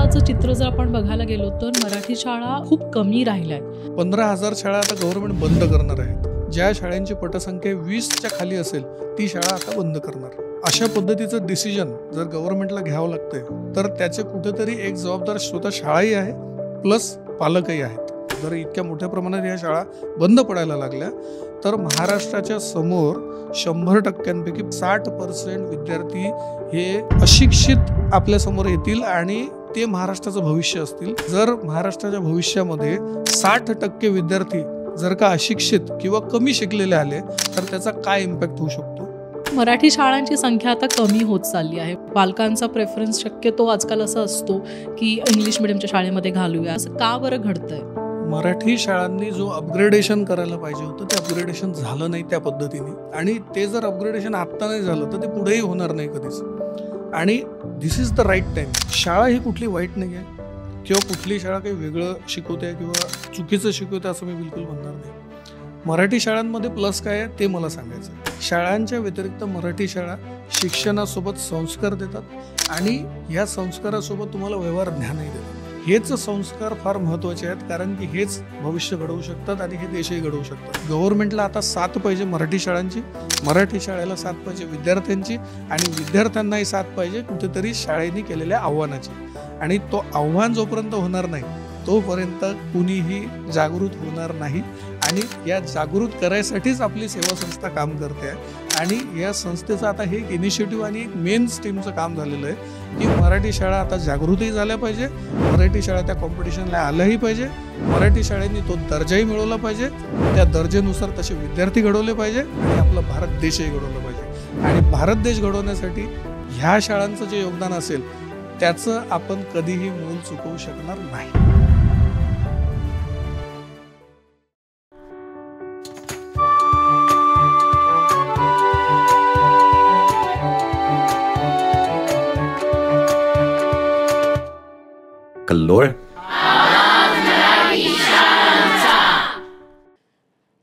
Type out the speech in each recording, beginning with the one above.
आत्ताचं चित्र जर आपण बघायला गेलो तर मराठी शाळा खूप कमी राहिल्या आहेत. 15,000 शाळा आता गव्हर्नमेंट बंद करणार आहेत. ज्या शाळांची पटसंख्या 20च्या खाली असेल ती शाळा आता बंद करणार. अशा पद्धतीचं डिसिजन जर गव्हर्नमेंटला घ्यावं लागतंय तर त्याचे कुठेतरी एक जबाबदार स्वतः शाळाही आहे प्लस पालकही आहेत. जर इतक्या मोठ्या प्रमाणात या शाळा बंद पडायला लागल्या तर महाराष्ट्राच्या समोर 100%पैकी 60% विद्यार्थी हे अशिक्षित आपल्या समोर येतील आणि ते महाराष्ट्राचं भविष्य असतील. जर महाराष्ट्राच्या भविष्यामध्ये 60% विद्यार्थी जर का अशिक्षित किंवा कमी शिकलेले आले तर त्याचा काय इम्पॅक्ट होऊ शकतो. मराठी शाळांची संख्या आता कमी होत चालली आहे. पालकांचा प्रेफरन्स शक्यतो आजकाल असा असतो की इंग्लिश मिडियमच्या शाळेमध्ये घालूया. असं का बरं घडतंय. मराठी शाळांनी जो अपग्रेडेशन करायला पाहिजे होतं ते अपग्रेडेशन झालं नाही त्या पद्धतीने. आणि ते जर अपग्रेडेशन आत्ता नाही झालं तर ते पुढेही होणार नाही कधीच. आणि दिस इज द राईट टाइम. शाळा ही कुठली वाईट नाही आहे किंवा कुठली शाळा काही वेगळं शिकवते किंवा चुकीचं शिकवते असं मी बिलकुल म्हणणार नाही. मराठी शाळांमध्ये प्लस काय आहे ते मला सांगायचं. शाळांच्या व्यतिरिक्त मराठी शाळा शिक्षणासोबत संस्कार देतात आणि या संस्कारासोबत तुम्हाला व्यवहार ज्ञानही देतात. हेच संस्कार फार महत्त्वाचे आहेत कारण की हेच भविष्य घडवू शकतात आणि हे देशही घडवू शकतात. गव्हर्नमेंटला आता साथ पाहिजे मराठी शाळांची, मराठी शाळेला साथ पाहिजे विद्यार्थ्यांची आणि विद्यार्थ्यांनाही साथ पाहिजे कुठेतरी शाळेने केलेल्या आव्हानाची. आणि तो आव्हान जोपर्यंत होणार नाही तोपर्यंत कुणीही जागृत होणार नाही. आणि या जागृत करायसाठीच आपली सेवा संस्था काम करते आहे. आणि या संस्थेचं आता हे एक इनिशिएटिव्ह आणि एक मेन स्ट्रीमचं काम झालेलं आहे की मराठी शाळा आता जागृतही झाल्या पाहिजे, मराठी शाळा त्या कॉम्पिटिशनला आल्याही पाहिजे, मराठी शाळेंनी तो दर्जाही मिळवला पाहिजे, त्या दर्जेनुसार तसे विद्यार्थी घडवले पाहिजे आणि आपला भारत देशही घडवला पाहिजे. आणि भारत देश घडवण्यासाठी ह्या शाळांचं जे योगदान असेल त्याचं आपण कधीही मोल चुकवू शकणार नाही. कल्लोळ.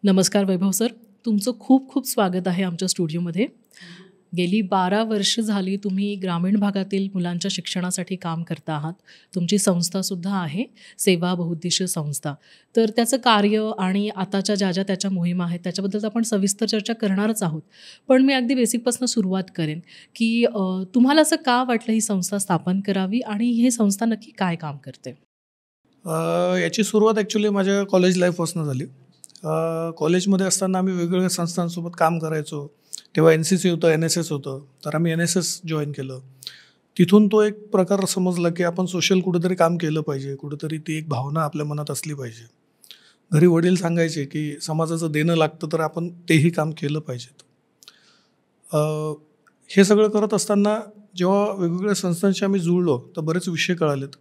नमस्कार वैभव सर, तुमचं खूप खूप स्वागत आहे आमच्या स्टुडिओमध्ये. गेली 12 वर्ष झाली तुम्ही ग्रामीण भागातील मुलांच्या शिक्षणासाठी काम करता आहात. तुमची संस्थासुद्धा आहे सेवा बहुउद्देशीय संस्था. तर त्याचं कार्य आणि आताच्या ज्या ज्या त्याच्या मोहिमा आहेत त्याच्याबद्दल आपण सविस्तर चर्चा करणारच आहोत. पण मी अगदी बेसिकपासून सुरुवात करेन की तुम्हाला असं का वाटलं ही संस्था स्थापन करावी आणि ही संस्था नक्की काय काम करते. याची सुरुवात ॲक्च्युली माझ्या कॉलेज लाईफपासून झाली. कॉलेजमध्ये असताना आम्ही वेगवेगळ्या संस्थांसोबत काम करायचो. तेव्हा NCC होतं, NSS होतं. तर आम्ही NSS जॉईन केलं. तिथून तो एक प्रकार समजला की आपण सोशल कुठेतरी काम केलं पाहिजे, कुठेतरी ती एक भावना आपल्या मनात असली पाहिजे. घरी वडील सांगायचे की समाजाचं देणं लागतं तर आपण तेही काम केलं पाहिजेत. हे सगळं करत असताना जेव्हा वेगवेगळ्या संस्थांशी आम्ही जुळलो तर बरेच विषय कळालेत.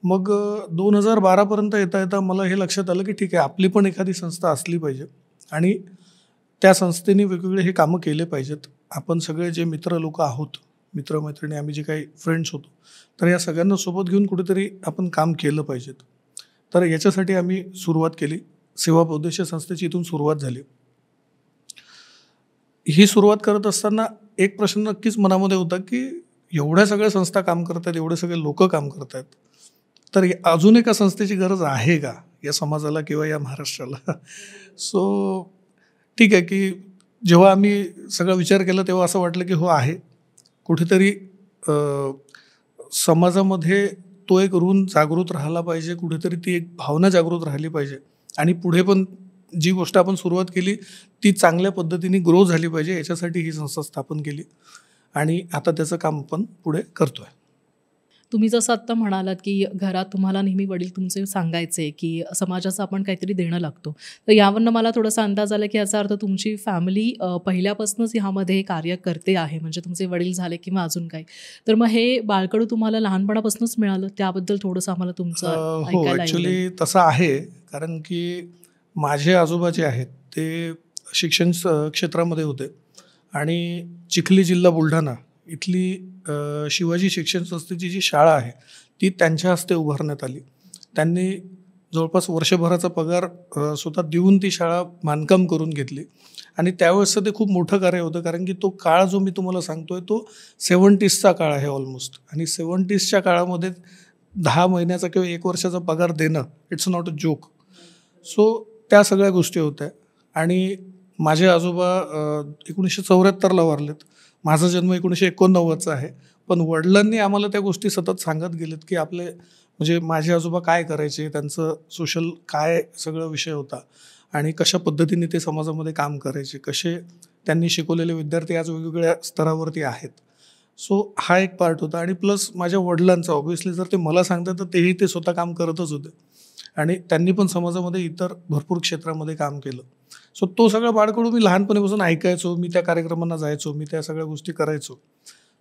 मग 2012पर्यंत येता येता मला हे लक्षात आलं की ठीक आहे आपली पण एखादी संस्था असली पाहिजे आणि त्या संस्थेने वेगवेगळे हे कामं केले पाहिजेत. आपण सगळे जे मित्र लोक आहोत, मित्रमैत्रिणी, आम्ही जे काही फ्रेंड्स होतो तर या सगळ्यांना सोबत घेऊन कुठेतरी आपण काम केलं पाहिजेत. तर याच्यासाठी आम्ही सुरुवात केली. सेवा बहुउद्देशीय संस्थेची इथून सुरुवात झाली. ही सुरुवात करत असताना एक प्रश्न नक्कीच मनामध्ये होता की एवढ्या सगळ्या संस्था काम करत आहेत, एवढे सगळे लोक काम करत आहेत, तर अजून एका संस्थेची गरज आहे का या समाजाला किंवा या महाराष्ट्राला. सो ठीक आहे की जेव्हा आम्ही सगळा विचार केला तेव्हा असं वाटलं की हो आहे कुठेतरी समाजामध्ये तो एक ऋण जागृत राहिला पाहिजे, कुठेतरी ती एक भावना जागृत राहिली पाहिजे आणि पुढे पण जी गोष्ट आपण सुरुवात केली ती चांगल्या पद्धतीने ग्रो झाली पाहिजे. याच्यासाठी ही संस्था स्थापन केली आणि आता त्याचं काम आपण पुढे करतोय. तुम्ही जसं आत्ता म्हणालात की घरात तुम्हाला नेहमी वडील तुमचे सांगायचे की समाजाचं आपण काहीतरी देणं लागतो. तर यावरनं मला थोडासा अंदाज आला की याचा अर्थ तुमची फॅमिली पहिल्यापासूनच ह्यामध्ये कार्य करते आहे, म्हणजे तुमचे वडील झाले किंवा अजून काही. तर मग हे बाळकडू तुम्हाला लहानपणापासूनच मिळालं, त्याबद्दल थोडंसं आम्हाला तुमचं हो ॲक्च्युली तसं आहे. कारण की माझे आजोबा जे आहेत ते शिक्षण क्षेत्रामध्ये होते आणि चिखली जिल्हा बुलढाणा इथली शिवाजी शिक्षण संस्थेची जी शाळा आहे ती त्यांच्या हस्ते उभारण्यात आली. त्यांनी जवळपास वर्षभराचा पगार स्वतः देऊन ती शाळा बांधकाम करून घेतली आणि त्यावेळेसचं ते खूप मोठं कार्य होतं. कारण की तो काळ जो मी तुम्हाला सांगतोय तो 70sचा काळ आहे ऑलमोस्ट. आणि 70sच्या काळामध्ये 10 महिन्याचा किंवा 1 वर्षाचा पगार देणं it's not a joke. So त्या सगळ्या गोष्टी होत्या. आणि माझे आजोबा 1974ला वारलेत. माझा जन्म 1989चा आहे. पण वडिलांनी आम्हाला त्या गोष्टी सतत सांगत गेलेत, की आपले म्हणजे माझे आजोबा काय करायचे, त्यांचं सोशल काय सगळं विषय होता आणि कशा पद्धतीने ते समाजामध्ये काम करायचे, कसे त्यांनी शिकवलेले विद्यार्थी आज वेगवेगळ्या स्तरावरती आहेत. सो हा एक पार्ट होता. आणि प्लस माझ्या वडिलांचा ऑब्व्हियसली जर ते मला सांगतात तर तेही ते स्वतः काम करतच होते आणि त्यांनी पण समाजामध्ये इतर भरपूर क्षेत्रामध्ये काम केलं. सो तो सगळा बाळकडू मी लहानपणीपासून ऐकायचो, मी त्या कार्यक्रमांना जायचो, मी त्या सगळ्या गोष्टी करायचो.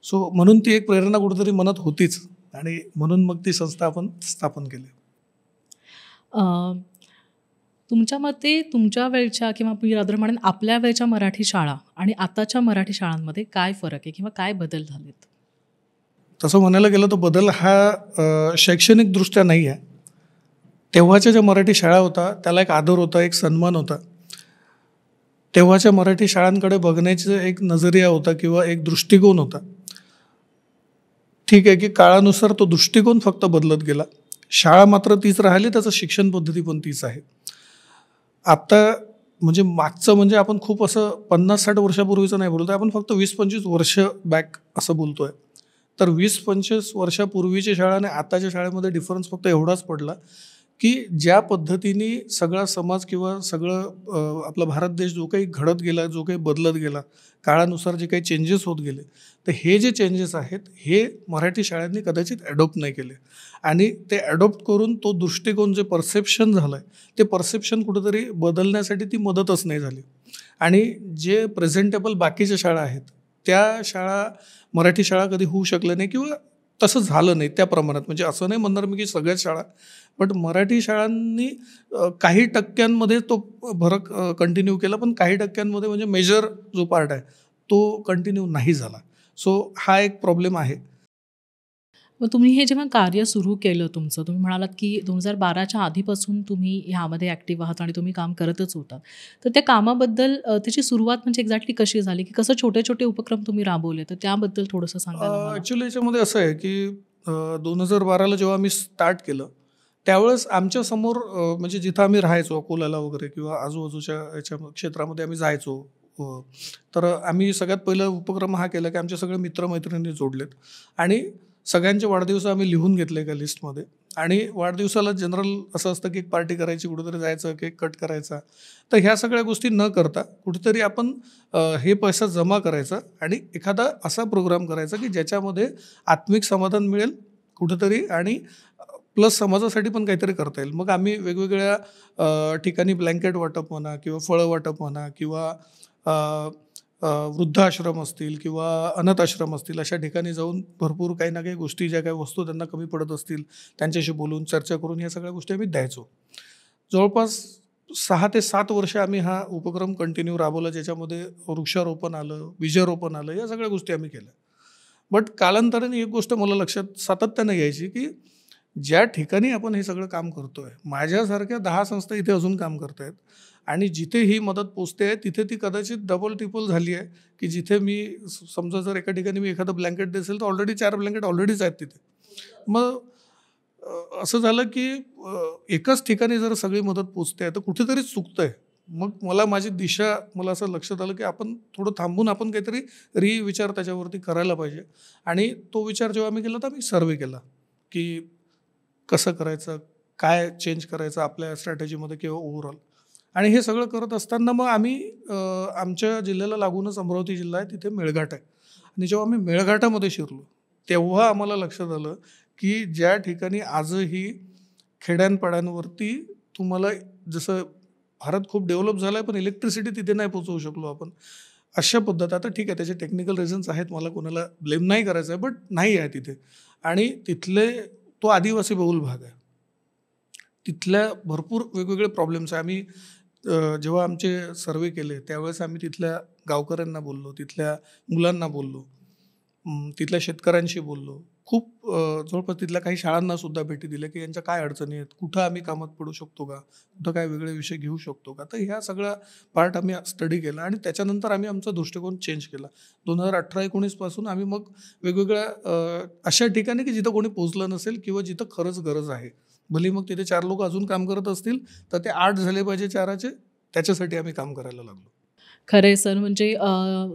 सो म्हणून ती एक प्रेरणा कुठेतरी मनात होतीच आणि म्हणून मग ती संस्था आपण स्थापन केली. अ, तुमच्या मते तुमच्या वेळच्या किंवा मी रादर म्हणेन आपल्या वेळच्या मराठी शाळा आणि आताच्या मराठी शाळांमध्ये काय फरक आहे किंवा काय बदल झालेत? तसं म्हणायला गेलं तर बदल हा शैक्षणिकदृष्ट्या नाही आहे. तेव्हाच्या ज्या मराठी शाळा होता त्याला एक आदर होता, एक सन्मान होता. तेव्हाच्या मराठी शाळांकडे बघण्याचा एक नजरिया होता किंवा एक दृष्टिकोन होता. ठीक आहे की काळानुसार तो दृष्टिकोन फक्त बदलत गेला, शाळा मात्र तीच राहिली, त्याचं शिक्षण पद्धती पण तीच आहे. आता म्हणजे मागचं म्हणजे आपण खूप असं 50-60 वर्षापूर्वीचं नाही बोलतोय, आपण फक्त 20-25 वर्ष बॅक असं बोलतोय. तर 20-25 वर्षापूर्वीच्या शाळा आणि आताच्या शाळेमध्ये डिफरन्स फक्त एवढाच पडला की ज्या पद्धतीने सगळा समाज किंवा सगळं आपला भारत देश जो काही घडत गेला, जो काही बदलत गेला, काळानुसार जे काही चेंजेस होत गेले, तर हे जे चेंजेस आहेत हे मराठी शाळांनी कदाचित ॲडॉप्ट नाही केले. आणि ते ॲडॉप्ट करून तो दृष्टिकोन जे परसेप्शन झालं आहे ते परसेप्शन कुठंतरी बदलण्यासाठी ती मदतच नाही झाली. आणि जे प्रेझेंटेबल बाकीच्या शाळा आहेत त्या शाळा मराठी शाळा कधी होऊ शकल्या नाही किंवा तसं झालं नाही त्या प्रमाणात. म्हणजे असं नाही म्हणणार मी की सगळ्याच शाळा, बट मराठी शाळांनी काही टक्क्यांमध्ये तो फरक कंटिन्यू केला, पण काही टक्क्यांमध्ये म्हणजे मेजर जो पार्ट आहे तो कंटिन्यू नाही झाला. सो हा एक प्रॉब्लेम आहे. मग तुम्ही हे जेव्हा कार्य सुरू केलं तुमचं, तुम्ही म्हणालात की 2012च्या आधीपासून तुम्ही ह्यामध्ये ॲक्टिव्ह आहात आणि तुम्ही काम करतच होतात. तर त्या कामाबद्दल त्याची सुरुवात म्हणजे एक्झॅक्टली कशी झाली, की कसं छोटे-छोटे उपक्रम तुम्ही राबवले? तर त्याबद्दल थोडंसं सांगाल आम्हाला? ॲक्च्युली याच्यामध्ये असं आहे की 2012ला जेव्हा आम्ही स्टार्ट केलं त्यावेळेस आमच्यासमोर म्हणजे जिथं आम्ही राहायचो अकोल्याला वगैरे किंवा आजूबाजूच्या याच्या क्षेत्रामध्ये आम्ही जायचो. तर आम्ही सगळ्यात पहिला उपक्रम हा केला की आमचे सगळे मित्रमैत्रिणी जोडलेत आणि सगळ्यांचे वाढदिवस आम्ही लिहून घेतले एका लिस्टमध्ये. आणि वाढदिवसाला जनरल असं असतं की एक पार्टी करायची, कुठेतरी जायचं, केक कट करायचा. तर ह्या सगळ्या गोष्टी न करता कुठेतरी आपण हे पैसा जमा करायचा आणि एखादा असा प्रोग्राम करायचा की ज्याच्यामध्ये आत्मिक समाधान मिळेल कुठेतरी आणि प्लस समाजासाठी पण काहीतरी करता येईल. मग आम्ही वेगवेगळ्या ठिकाणी ब्लँकेट वाटप म्हणा किंवा फळं वाटप म्हणा किंवा वृद्धाश्रम असतील किंवा अनाथ आश्रम असतील अशा ठिकाणी जाऊन भरपूर काही ना काही गोष्टी, ज्या काही वस्तू त्यांना कमी पडत असतील त्यांच्याशी बोलून चर्चा करून या सगळ्या गोष्टी आम्ही द्यायचो. जवळपास 6 ते 7 वर्ष आम्ही हा उपक्रम कंटिन्यू राबवला, ज्याच्यामध्ये वृक्षारोपण आलं, बीजारोपण आलं, या सगळ्या गोष्टी आम्ही केल्या. बट कालांतराने एक गोष्ट मला लक्षात सातत्यानं यायची की ज्या ठिकाणी आपण हे सगळं काम करतोय, माझ्यासारख्या 10 संस्था इथे अजून काम करत आहेत आणि जिथे ही मदत पोचते आहे तिथे ती कदाचित डबल टिपल झाली आहे. की जिथे मी समजा जर एका ठिकाणी मी एखादं ब्लँकेट देसेल तर ऑलरेडी 4 ब्लँकेट ऑलरेडीच आहेत तिथे. मग असं झालं की एकाच ठिकाणी जर सगळी मदत पोचते आहे तर कुठेतरी चुकतंय. मग माझी दिशा मला असं लक्षात आलं की आपण थोडं थांबून आपण काहीतरी रिविचार त्याच्यावरती करायला पाहिजे. आणि तो विचार जेव्हा आम्ही केला तर आम्ही सर्वे केला की कसं करायचं, काय चेंज करायचं आपल्या स्ट्रॅटेजीमध्ये किंवा ओव्हरऑल. आणि हे सगळं करत असताना मग आम्ही आमच्या जिल्ह्याला लागूनच अमरावती जिल्हा आहे, तिथे मेळघाट आहे. आणि जेव्हा आम्ही मेळघाटामध्ये शिरलो तेव्हा आम्हाला लक्षात आलं की ज्या ठिकाणी आजही खेड्यांपाड्यांवरती तुम्हाला जसं भारत खूप डेव्हलप झाला आहे पण इलेक्ट्रिसिटी तिथे नाही पोचवू शकलो आपण, अशा पद्धत. आता ठीक आहे त्याचे टेक्निकल रिझन्स आहेत, मला कोणाला ब्लेम नाही करायचं आहे, बट नाही आहे तिथे. आणि तिथले तो आदिवासी बहुल भाग आहे, तिथल्या भरपूर वेगवेगळे प्रॉब्लेम्स आहे. आम्ही जेव्हा आमचे सर्वे केले त्यावेळेस आम्ही तिथल्या गावकऱ्यांना बोललो, तिथल्या मुलांना बोललो, तिथल्या शेतकऱ्यांशी बोललो. खूप जवळपास तिथल्या काही शाळांना सुद्धा भेटी दिल्या की यांच्या काय अडचणी आहेत, कुठं आम्ही कामात पडू शकतो का, कुठं काय वेगळे विषय घेऊ शकतो का. तर ह्या सगळा पार्ट आम्ही स्टडी केला आणि त्याच्यानंतर आम्ही आमचा दृष्टिकोन चेंज केला. 2018-19 पासून आम्ही मग वेगवेगळ्या अशा ठिकाणी की जिथं कोणी पोहोचलं नसेल किंवा जिथं खरंच गरज आहे, भले मग तिथे 4 लोक अजून काम करत असतील तर ते 8 झाले पाहिजे 4चे, त्याच्यासाठी आम्ही काम करायला लागलो. खरं सर. म्हणजे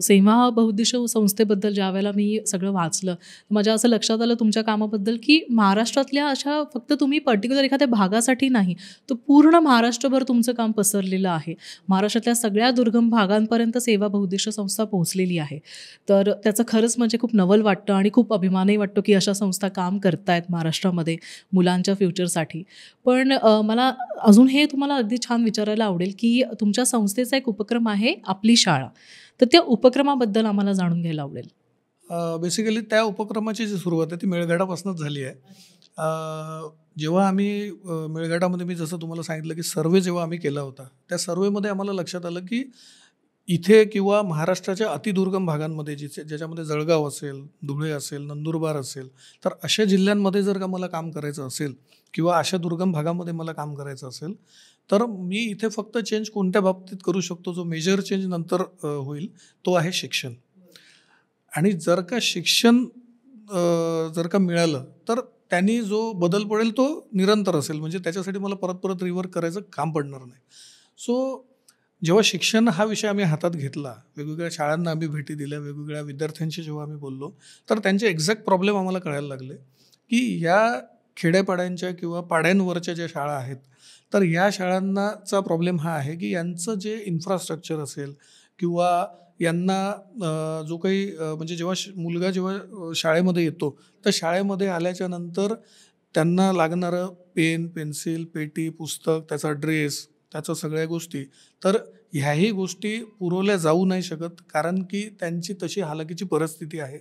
सेवा बहुउद्देशीय संस्थेबद्दल ज्यावेळेला मी सगळं वाचलं, माझ्या असं लक्षात आलं तुमच्या कामाबद्दल, की महाराष्ट्रातल्या अशा फक्त तुम्ही पर्टिक्युलर एखाद्या भागासाठी नाही, तर पूर्ण महाराष्ट्रभर तुमचं काम पसरलेलं आहे. महाराष्ट्रातल्या सगळ्या दुर्गम भागांपर्यंत सेवा बहुउद्देशीय संस्था पोहोचलेली आहे. तर त्याचं खरंच म्हणजे खूप नवल वाटतं आणि खूप अभिमानही वाटतो, की अशा संस्था काम करतायत महाराष्ट्रामध्ये मुलांच्या फ्युचरसाठी. पण मला अजून हे तुम्हाला अगदी छान विचारायला आवडेल, की तुमच्या संस्थेचा एक उपक्रम आहे आपली शाळा. तर त्या उपक्रमाबद्दल आम्हाला जाणून घ्यायला आवडेल. बेसिकली त्या उपक्रमाची जी सुरुवात आहे ती मेळघाटापासूनच झाली आहे. जेव्हा आम्ही मेळघाटामध्ये मी जसं तुम्हाला सांगितलं की सर्वे जेव्हा आम्ही केला होता, त्या सर्वेमध्ये आम्हाला लक्षात आलं की इथे किंवा महाराष्ट्राच्या अतिदुर्गम भागांमध्ये ज्याच्यामध्ये जळगाव असेल, धुळे असेल, नंदुरबार असेल, तर अशा जिल्ह्यांमध्ये जर का मला काम करायचं असेल किंवा अशा दुर्गम भागामध्ये मला काम करायचं असेल, तर मी इथे फक्त चेंज कोणत्या बाबतीत करू शकतो, जो मेजर चेंज नंतर होईल, तो आहे शिक्षण. आणि जर का शिक्षण जर का मिळालं तर त्यांनी जो बदल पडेल तो निरंतर असेल, म्हणजे त्याच्यासाठी मला परत परत रिवर्क करायचं काम पडणार नाही. सो जेव्हा शिक्षण हा विषय आम्ही हातात घेतला, वेगवेगळ्या शाळांना आम्ही भेटी दिल्या, वेगवेगळ्या विद्यार्थ्यांशी जेव्हा आम्ही बोललो, तर त्यांचे एक्झॅक्ट प्रॉब्लेम आम्हाला कळायला लागले की या खेड्यापाड्यांच्या किंवा पाड्यांवरच्या ज्या शाळा आहेत, तर या शाळांनाचा प्रॉब्लेम हा आहे की यांचं जे इन्फ्रास्ट्रक्चर असेल किंवा यांना जो काही म्हणजे मुलगा जेव्हा शाळेमध्ये येतो, तर शाळेमध्ये आल्याच्या नंतर त्यांना लागणारं पेन, पेन्सिल, पेटी, पुस्तक, त्याचा ड्रेस, त्याचं सगळ्या गोष्टी, तर ह्याही गोष्टी पुरवल्या जाऊ नाही शकत, कारण की त्यांची तशी हालाकीची परिस्थिती आहे.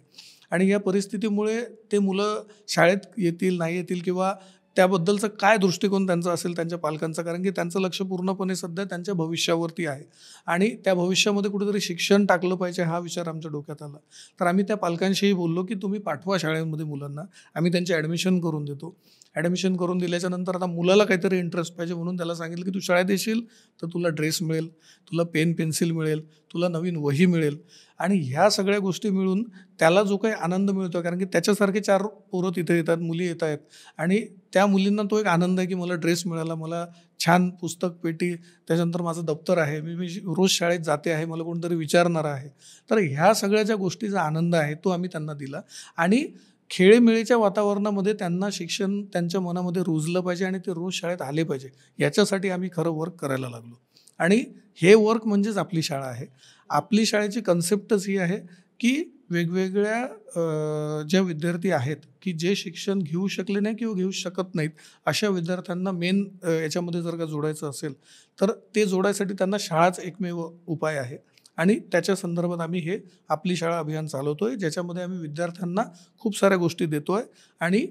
आणि या परिस्थितीमुळे ते मुलं शाळेत येतील नाही येतील किंवा त्याबद्दलचा काय दृष्टिकोन त्यांचा असेल त्यांच्या पालकांचा, कारण की त्यांचं लक्ष पूर्णपणे सध्या त्यांच्या भविष्यावरती आहे आणि त्या भविष्यामध्ये कुठेतरी शिक्षण टाकलं पाहिजे हा विचार आमच्या डोक्यात आला. तर आम्ही त्या पालकांशीही बोललो की तुम्ही पाठवा शाळेमध्ये मुलांना, आम्ही त्यांचे ॲडमिशन करून देतो. ॲडमिशन करून दिल्याच्या नंतर आता मुलाला काहीतरी इंटरेस्ट पाहिजे, म्हणून त्याला सांगितलं की तू शाळेत येशील तर तुला ड्रेस मिळेल, तुला पेन पेन्सिल मिळेल, तुला नवीन वही मिळेल. आणि ह्या सगळ्या गोष्टी मिळून त्याला जो काही आनंद मिळतो, कारण की त्याच्यासारखे 4 पोरं तिथे येतात, मुली येत आहेत आणि त्या मुलींना तो एक आनंद आहे की मला ड्रेस मिळाला, मला छान पुस्तक पेटी, त्याच्यानंतर माझं दप्तर आहे, मी रोज शाळेत जाते आहे, मला कोणतरी विचारणार आहे. तर ह्या सगळ्या ज्या गोष्टीचा आनंद आहे तो आम्ही त्यांना दिला आणि खेळीमेळीच्या वातावरणामध्ये त्यांना शिक्षण त्यांच्या मनामध्ये रुजलं पाहिजे आणि ते रोज शाळेत आले पाहिजे, याच्यासाठी आम्ही खरं वर्क करायला लागलो. आणि हे वर्क म्हणजेच आपली शाळा आहे. आपली शाळेची कन्सेप्टच ही आहे की वेगवेगळ्या ज्या विद्यार्थी आहेत की जे शिक्षण घेऊ शकले नाही किंवा घेऊ शकत नाहीत, अशा विद्यार्थ्यांना मेन याच्यामध्ये जर का जोडायचं असेल तर ते जोडायसाठी त्यांना शाळाच एकमेव उपाय आहे. आणि त्याच्या संदर्भात आम्ही हे आपली शाळा अभियान चालवतोय, ज्याच्यामध्ये आम्ही विद्यार्थ्यांना खूप साऱ्या गोष्टी देतोय आणि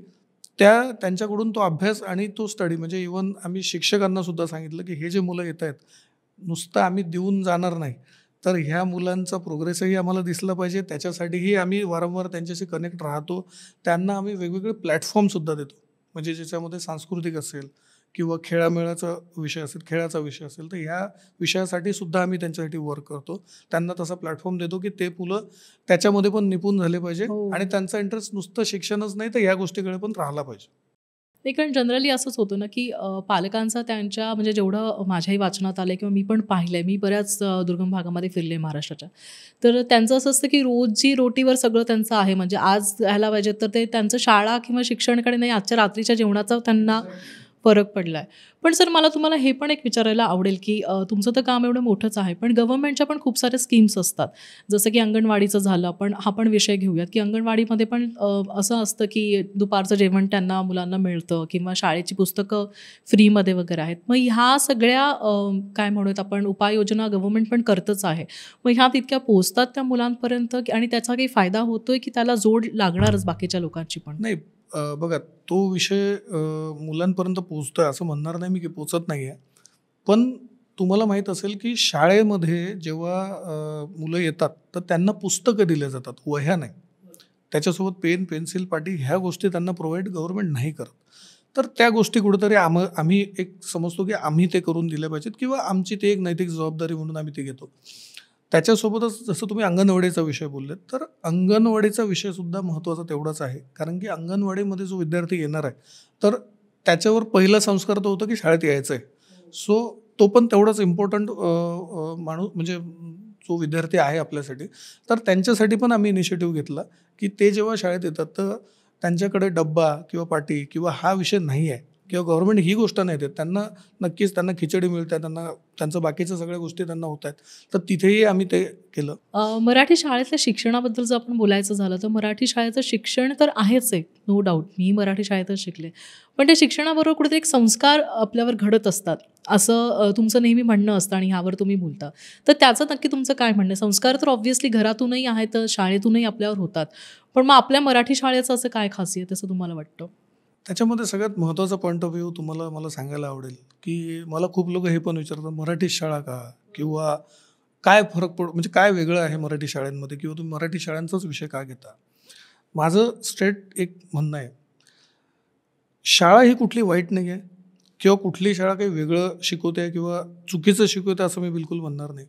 त्यांच्याकडून तो अभ्यास आणि तो स्टडी, म्हणजे इव्हन आम्ही शिक्षकांना सुद्धा सांगितलं की हे जे मुलं येत आहेत, नुसतं आम्ही देऊन जाणार नाही, तर ह्या मुलांचा प्रोग्रेसही आम्हाला दिसला पाहिजे, त्याच्यासाठीही आम्ही वारंवार त्यांच्याशी कनेक्ट राहतो. त्यांना आम्ही वेगवेगळे प्लॅटफॉर्मसुद्धा देतो, म्हणजे ज्याच्यामध्ये सांस्कृतिक असेल किंवा खेळाचा विषय असेल, तर ह्या विषयासाठी सुद्धा आम्ही त्यांच्यासाठी वर्क करतो. त्यांना तसा प्लॅटफॉर्म देतो की ते मुलं त्याच्यामध्ये पण निपुण झाले पाहिजे आणि त्यांचा इंटरेस्ट नुसतं शिक्षणच नाही तर ह्या गोष्टीकडे पण राहिला पाहिजे. नाही, कारण जनरली असंच होतं ना, की पालकांचा त्यांच्या म्हणजे जेवढं माझ्याही वाचनात आलं किंवा मी पण पाहिलं आहे, मी बऱ्याच दुर्गम भागामध्ये फिरले महाराष्ट्राच्या. तर त्यांचं असं असतं की रोजी रोटीवर सगळं त्यांचं आहे, म्हणजे आज यायला पाहिजे तर ते त्यांचं शाळा किंवा शिक्षणाकडे नाही, आजच्या रात्रीच्या जेवणाचा त्यांना फरक पडला आहे. पण सर मला तुम्हाला हे पण एक विचारायला आवडेल, की तुमचं तर काम एवढं मोठंच आहे, पण गव्हर्नमेंटच्या पण खूप साऱ्या स्कीम्स असतात, जसं की अंगणवाडीचं झालं. पण हा पण विषय घेऊयात, की अंगणवाडीमध्ये पण असं असतं की दुपारचं जेवण त्यांना मुलांना मिळतं किंवा शाळेची पुस्तकं फ्रीमध्ये वगैरे आहेत. मग ह्या सगळ्या काय म्हणूयात आपण उपाययोजना गव्हर्नमेंट पण करतच आहे. मग ह्या तितक्या पोचतात त्या मुलांपर्यंत आणि त्याचा काही फायदा होतोय की त्याला जोड लागणारच बाकीच्या लोकांची पण? नाही, बघा, तो विषय मुलांपर्यंत पोचतोय असं म्हणणार नाही मी की पोचत नाही आहे. पण तुम्हाला माहीत असेल की शाळेमध्ये जेव्हा मुलं येतात तर त्यांना पुस्तकं दिल्या जातात, वह्या नाही. त्याच्यासोबत पेन, पेन्सिल, पाटी ह्या गोष्टी त्यांना प्रोव्हाइड गव्हर्नमेंट नाही करत. तर त्या गोष्टी कुठेतरी आम्ही एक समजतो की आम्ही ते करून दिल्या पाहिजेत किंवा आमची ते एक नैतिक जबाबदारी म्हणून आम्ही ते घेतो. त्याच्यासोबतच जसं तुम्ही अंगणवाडीचा विषय बोललेत, तर अंगणवाडीचा विषयसुद्धा महत्त्वाचा तेवढाच आहे. कारण की अंगणवाडीमध्ये जो विद्यार्थी येणार आहे, तर त्याच्यावर पहिला संस्कार तो होतो की शाळेत यायचं आहे. सो तो पण तेवढाच इम्पॉर्टंट माणूस म्हणजे जो विद्यार्थी आहे आपल्यासाठी. तर त्यांच्यासाठी पण आम्ही इनिशिएटिव्ह घेतला की ते जेव्हा शाळेत येतात तर त्यांच्याकडे डब्बा किंवा पाटी किंवा हा विषय नाही आहे किंवा गव्हर्नमेंट ही गोष्ट नाही देत. नक्कीच त्यांना खिचडी मिळते, त्यांना त्यांचं बाकीच्या सगळ्या गोष्टी त्यांना होत आहेत. तर तिथेही आम्ही ते केलं. मराठी शाळेतल्या शिक्षणाबद्दल जर आपण बोलायचं झालं तर मराठी शाळेचं शिक्षण तर आहेच आहे, नो डाऊट. मी मराठी शाळेतच शिकले. पण त्या शिक्षणाबरोबर कुठेतरी एक संस्कार आपल्यावर घडत असतात असं तुमचं नेहमी म्हणणं असतं आणि ह्यावर तुम्ही बोलता. तर त्याचं नक्की तुमचं काय म्हणणं आहे? संस्कार तर ऑब्व्हियसली घरातूनही आहेत, शाळेतूनही आपल्यावर होतात. पण मग आपल्या मराठी शाळेचं असं काय खासियत आहे असं तुम्हाला वाटतं? त्याच्यामध्ये सगळ्यात महत्त्वाचा पॉईंट ऑफ व्ह्यू मला सांगायला आवडेल की मला खूप लोक हे पण विचारतात, मराठी शाळा का? किंवा काय फरक म्हणजे काय वेगळं आहे मराठी शाळांमध्ये किंवा तुम्ही मराठी शाळांचाच विषय का घेता? माझं स्ट्रेट एक म्हणणं आहे, शाळा ही कुठली वाईट नाही आहे किंवा कुठली शाळा काही वेगळं शिकवते किंवा चुकीचं शिकवते असं मी बिलकुल म्हणणार नाही.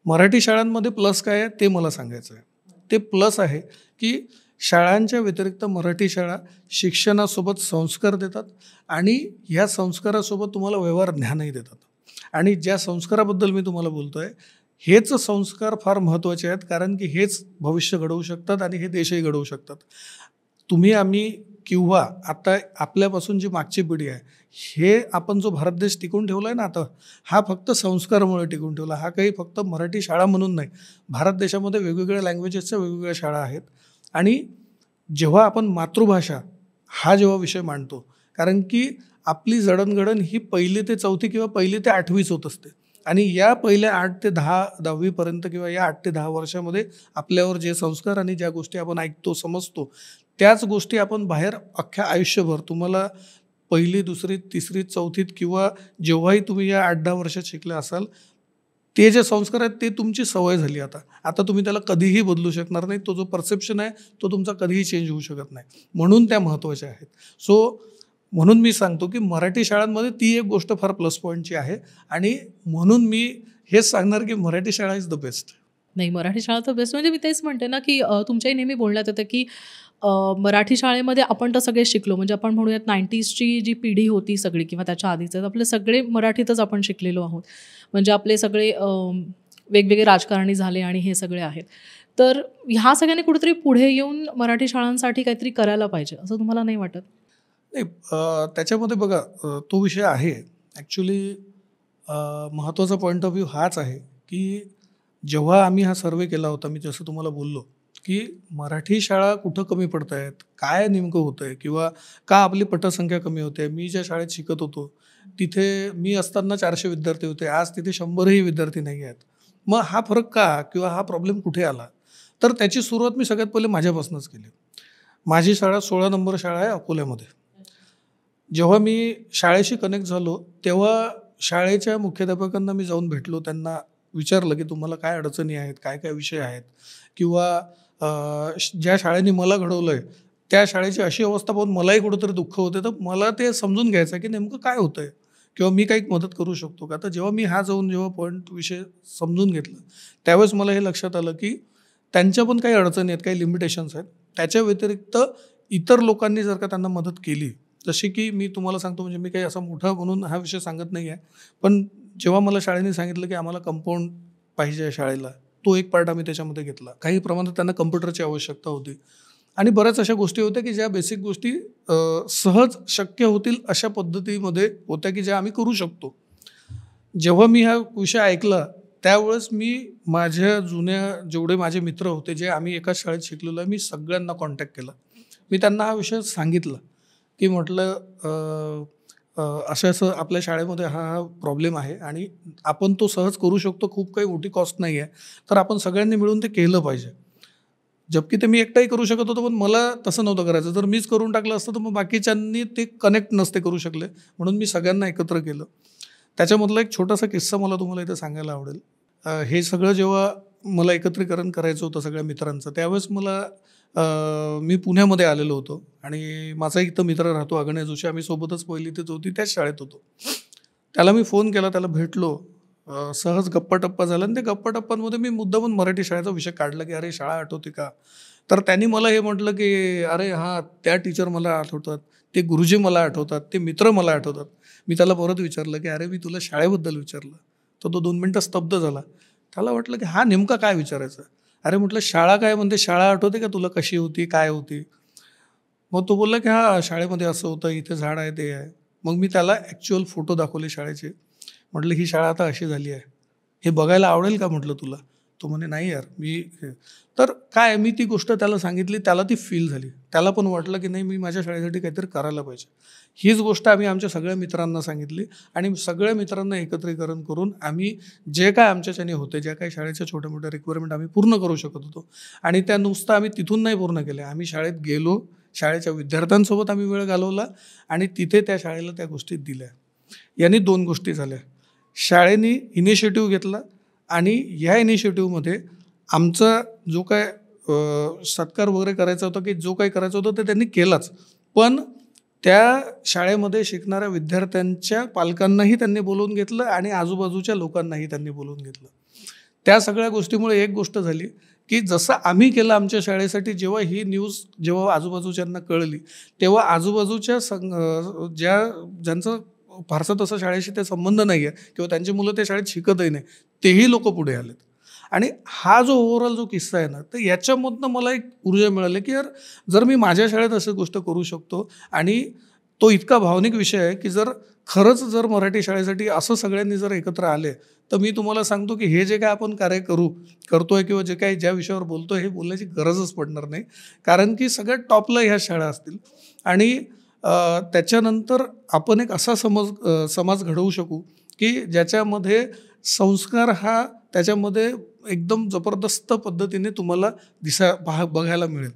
मराठी शाळांमध्ये प्लस काय आहे ते मला सांगायचं आहे. ते प्लस आहे की शाळांच्या व्यतिरिक्त मराठी शाळा शिक्षणासोबत संस्कार देतात आणि या संस्कारासोबत तुम्हाला व्यवहार ज्ञानही देतात. आणि ज्या संस्काराबद्दल मी तुम्हाला बोलतो आहे, हेच संस्कार फार महत्त्वाचे आहेत. कारण की हेच भविष्य घडवू शकतात आणि हे देशही घडवू शकतात. तुम्ही आम्ही किंवा आता आपल्यापासून जी मागची पिढी आहे, हे आपण जो भारत देश टिकून ठेवला आहे ना आता, हा फक्त संस्कारामुळे टिकून ठेवला. हा काही फक्त मराठी शाळा म्हणून नाही. भारत देशामध्ये वेगवेगळ्या लँग्वेजेसच्या वेगवेगळ्या शाळा आहेत. आणि जेव्हा आपण मातृभाषा हा जेव्हा विषय मांडतो, कारण की आपली जडणघडण ही 1ली ते 4थी किंवा 1ली ते 8वीच होत असते. आणि या पहिल्या 8 ते 10वीपर्यंत किंवा या 8 ते 10 वर्षामध्ये आपल्यावर जे संस्कार आणि ज्या गोष्टी आपण ऐकतो, समजतो, त्याच गोष्टी आपण बाहेर अख्ख्या आयुष्यभर तुम्हाला 1ली, 2री, 3री, 4थीत किंवा जेव्हाही तुम्ही या 8-10 वर्षात शिकले असाल, ते जे संस्कार आहेत ते तुमची सवय झाली. आता तुम्ही त्याला कधीही बदलू शकणार नाही. तो जो परसेप्शन आहे तो तुमचा कधीही चेंज होऊ शकत नाही. म्हणून त्या महत्त्वाच्या आहेत. म्हणून मी सांगतो की मराठी शाळांमध्ये ती एक गोष्ट फार प्लस पॉईंटची आहे आणि म्हणून मी हेच सांगणार की मराठी शाळा इज द बेस्ट. नाही, मराठी शाळा तर बेस्ट. म्हणजे मी तेच म्हणते ना की तुमच्याही नेहमी बोलण्यात येतं की मराठी शाळेमध्ये आपण तर सगळे शिकलो. म्हणजे आपण म्हणूयात 90sची जी पिढी होती सगळी किंवा त्याच्या आधीचं, आपले सगळे मराठीतच आपण शिकलेलो आहोत. म्हणजे आपले सगळे वेगवेगळे राजकारणी झाले आणि हे सगळे आहेत. तर ह्या सगळ्यांनी कुठेतरी पुढे येऊन मराठी शाळांसाठी काहीतरी करायला पाहिजे असं तुम्हाला नाही वाटत? नाही, त्याच्यामध्ये बघा, तो विषय आहे ॲक्च्युली. महत्त्वाचा पॉईंट ऑफ व्ह्यू हाच आहे की जेव्हा आम्ही हा सर्वे केला होता, मी जसं तुम्हाला बोललो की मराठी शाळा कुठं कमी पडत आहेत, काय नेमकं होतं आहे किंवा का आपली पटसंख्या कमी होते. मी ज्या शाळेत शिकत होतो तिथे मी असताना 400 विद्यार्थी होते, आज तिथे 100ही विद्यार्थी नाही आहेत. मग हा फरक का किंवा हा प्रॉब्लेम कुठे आला? तर त्याची सुरुवात मी सगळ्यात पहिले माझ्यापासूनच केली. माझी शाळा 16 नंबर शाळा आहे अकोल्यामध्ये. जेव्हा मी शाळेशी कनेक्ट झालो तेव्हा शाळेच्या मुख्याध्यापकांना मी जाऊन भेटलो. त्यांना विचारलं की तुम्हाला काय अडचणी आहेत, काय काय विषय आहेत किंवा ज्या शाळेने मला घडवलं आहे त्या शाळेची अशी अवस्था पाहून मलाही कुठंतरी दुःख होते. तर मला ते समजून घ्यायचं आहे की नेमकं काय होतं आहे किंवा मी काही मदत करू शकतो का? तर जेव्हा मी जेव्हा पॉईंट विषय समजून घेतलं त्यावेळेस मला हे लक्षात आलं की त्यांच्या पण काही अडचणी आहेत, काही लिमिटेशन्स आहेत. त्याच्या व्यतिरिक्त इतर लोकांनी जर का त्यांना मदत केली, जशी की मी तुम्हाला सांगतो, म्हणजे मी काही असा मोठा म्हणून हा विषय सांगत नाही आहे, पण जेव्हा मला शाळेने सांगितलं की आम्हाला कंपाऊंड पाहिजे आहे शाळेला, तो एक पार्ट आम्ही त्याच्यामध्ये घेतला. काही प्रमाणात त्यांना कम्प्युटरची आवश्यकता होती आणि बऱ्याच अशा गोष्टी होत्या की ज्या बेसिक गोष्टी सहज शक्य होतील अशा पद्धतीमध्ये होत्या की ज्या आम्ही करू शकतो. जेव्हा मी हा विषय ऐकला त्यावेळेस मी माझ्या जुन्या जेवढे माझे मित्र होते, जे आम्ही एकाच शाळेत शिकलेलो आहे, मी सगळ्यांना कॉन्टॅक्ट केला. मी त्यांना हा विषय सांगितला की म्हटलं असं आपल्या शाळेमध्ये हा प्रॉब्लेम आहे आणि आपण तो सहज करू शकतो, खूप काही मोठी कॉस्ट नाही आहे, तर आपण सगळ्यांनी मिळून ते केलं पाहिजे. जबकी ते मी एकटाही करू शकत होतो, पण मला तसं नव्हतं करायचं. जर मीच करून टाकलं असतं तर मग बाकीच्यांनी ते कनेक्ट नसते करू शकले. म्हणून मी सगळ्यांना एकत्र केलं. त्याच्यामधला एक छोटासा किस्सा मला तुम्हाला इथे सांगायला आवडेल. हे सगळं जेव्हा मला एकत्रीकरण करायचं होतं सगळ्या मित्रांचं, त्यावेळेस मला मी पुण्यामध्ये आलेलो होतो आणि माझा एक तर मित्र राहतो अगणेश जोशी, आम्ही सोबतच पहिली ते चौथी त्याच शाळेत होतो. त्याला मी फोन केला, त्याला भेटलो, सहज गप्पा-टप्पा झाला आणि त्या गप्पा-टप्पांमध्ये मी मुद्दामून मराठी शाळेचा विषय काढला की अरे शाळा आठवते का? तर त्यांनी मला हे म्हटलं की अरे हां, त्या टीचर मला आठवतात, ते गुरुजी मला आठवतात, ते मित्र मला आठवतात. मी त्याला परत विचारलं की अरे मी तुला शाळेबद्दल विचारलं. तर तो 2 मिनटं स्तब्ध झाला. त्याला वाटलं की हा नेमका काय विचारायचा? अरे म्हटलं शाळा काय म्हणते, शाळा आठवते का तुला, कशी होती, काय होती? मग तो बोलला की हां, शाळेमध्ये असं होतं, इथे झाड आहे, ते आहे. मग मी त्याला ॲक्च्युअल फोटो दाखवले शाळेचे. म्हटलं ही शाळा आता अशी झाली आहे, हे बघायला आवडेल का म्हटलं तुला? तो म्हणे नाही यार मी तर काय मी ती गोष्ट त्याला सांगितली, त्याला ती फील झाली. त्याला पण वाटलं की नाही मी माझ्या शाळेसाठी काहीतरी करायला पाहिजे. हीच गोष्ट आम्ही आमच्या सगळ्या मित्रांना सांगितली आणि सगळ्या मित्रांना एकत्रीकरण करून आम्ही जे काय आमच्याच्याने होते, ज्या काही शाळेच्या छोट्या मोठ्या रिक्वायरमेंट आम्ही पूर्ण करू शकत होतो आणि त्या नुसतं आम्ही तिथून नाही पूर्ण केल्या. आम्ही शाळेत गेलो, शाळेच्या विद्यार्थ्यांसोबत आम्ही वेळ घालवला आणि तिथे त्या शाळेला त्या गोष्टी दिल्या. यांनी 2 गोष्टी झाल्या. शाळेने इनिशिएटिव्ह घेतला आणि ह्या इनिशिएटिव्हमध्ये आमचा जो काय सत्कार वगैरे करायचा होता, की जो काही करायचं होतं ते त्यांनी केलाच. पण त्या शाळेमध्ये शिकणाऱ्या विद्यार्थ्यांच्या पालकांनाही त्यांनी बोलवून घेतलं आणि आजूबाजूच्या लोकांनाही त्यांनी बोलवून घेतलं. त्या सगळ्या गोष्टीमुळे एक गोष्ट झाली की जसं आम्ही केलं आमच्या शाळेसाठी, जेव्हा ही न्यूज जेव्हा आजूबाजूच्यांना कळली, तेव्हा आजूबाजूच्या ज्यांचं फारसं तसं शाळेशी ते संबंध नाही आहे किंवा त्यांची मुलं त्या शाळेत शिकतही नाही, तेही लोक पुढे आलेत. आणि हा जो ओव्हरऑल जो किस्सा आहे ना, तर याच्यामधनं मला एक ऊर्जा मिळाली की यार जर मी माझ्या शाळेत अशी गोष्ट करू शकतो आणि तो इतका भावनिक विषय आहे की खरंच जर मराठी शाळेसाठी असं सगळ्यांनी जर एकत्र आले, तर मी तुम्हाला सांगतो की हे जे काय आपण कार्य करतोय किंवा जे काही ज्या विषयावर बोलतोय हे बोलण्याची गरजच पडणार नाही. कारण की सगळ्यात टॉपला ह्या शाळा असतील आणि त्याच्यानंतर आपण एक असा समाज घडवू शकू की ज्याच्यामध्ये संस्कार हा त्याच्यामध्ये एकदम जबरदस्त पद्धतीने तुम्हाला बघायला मिळेल.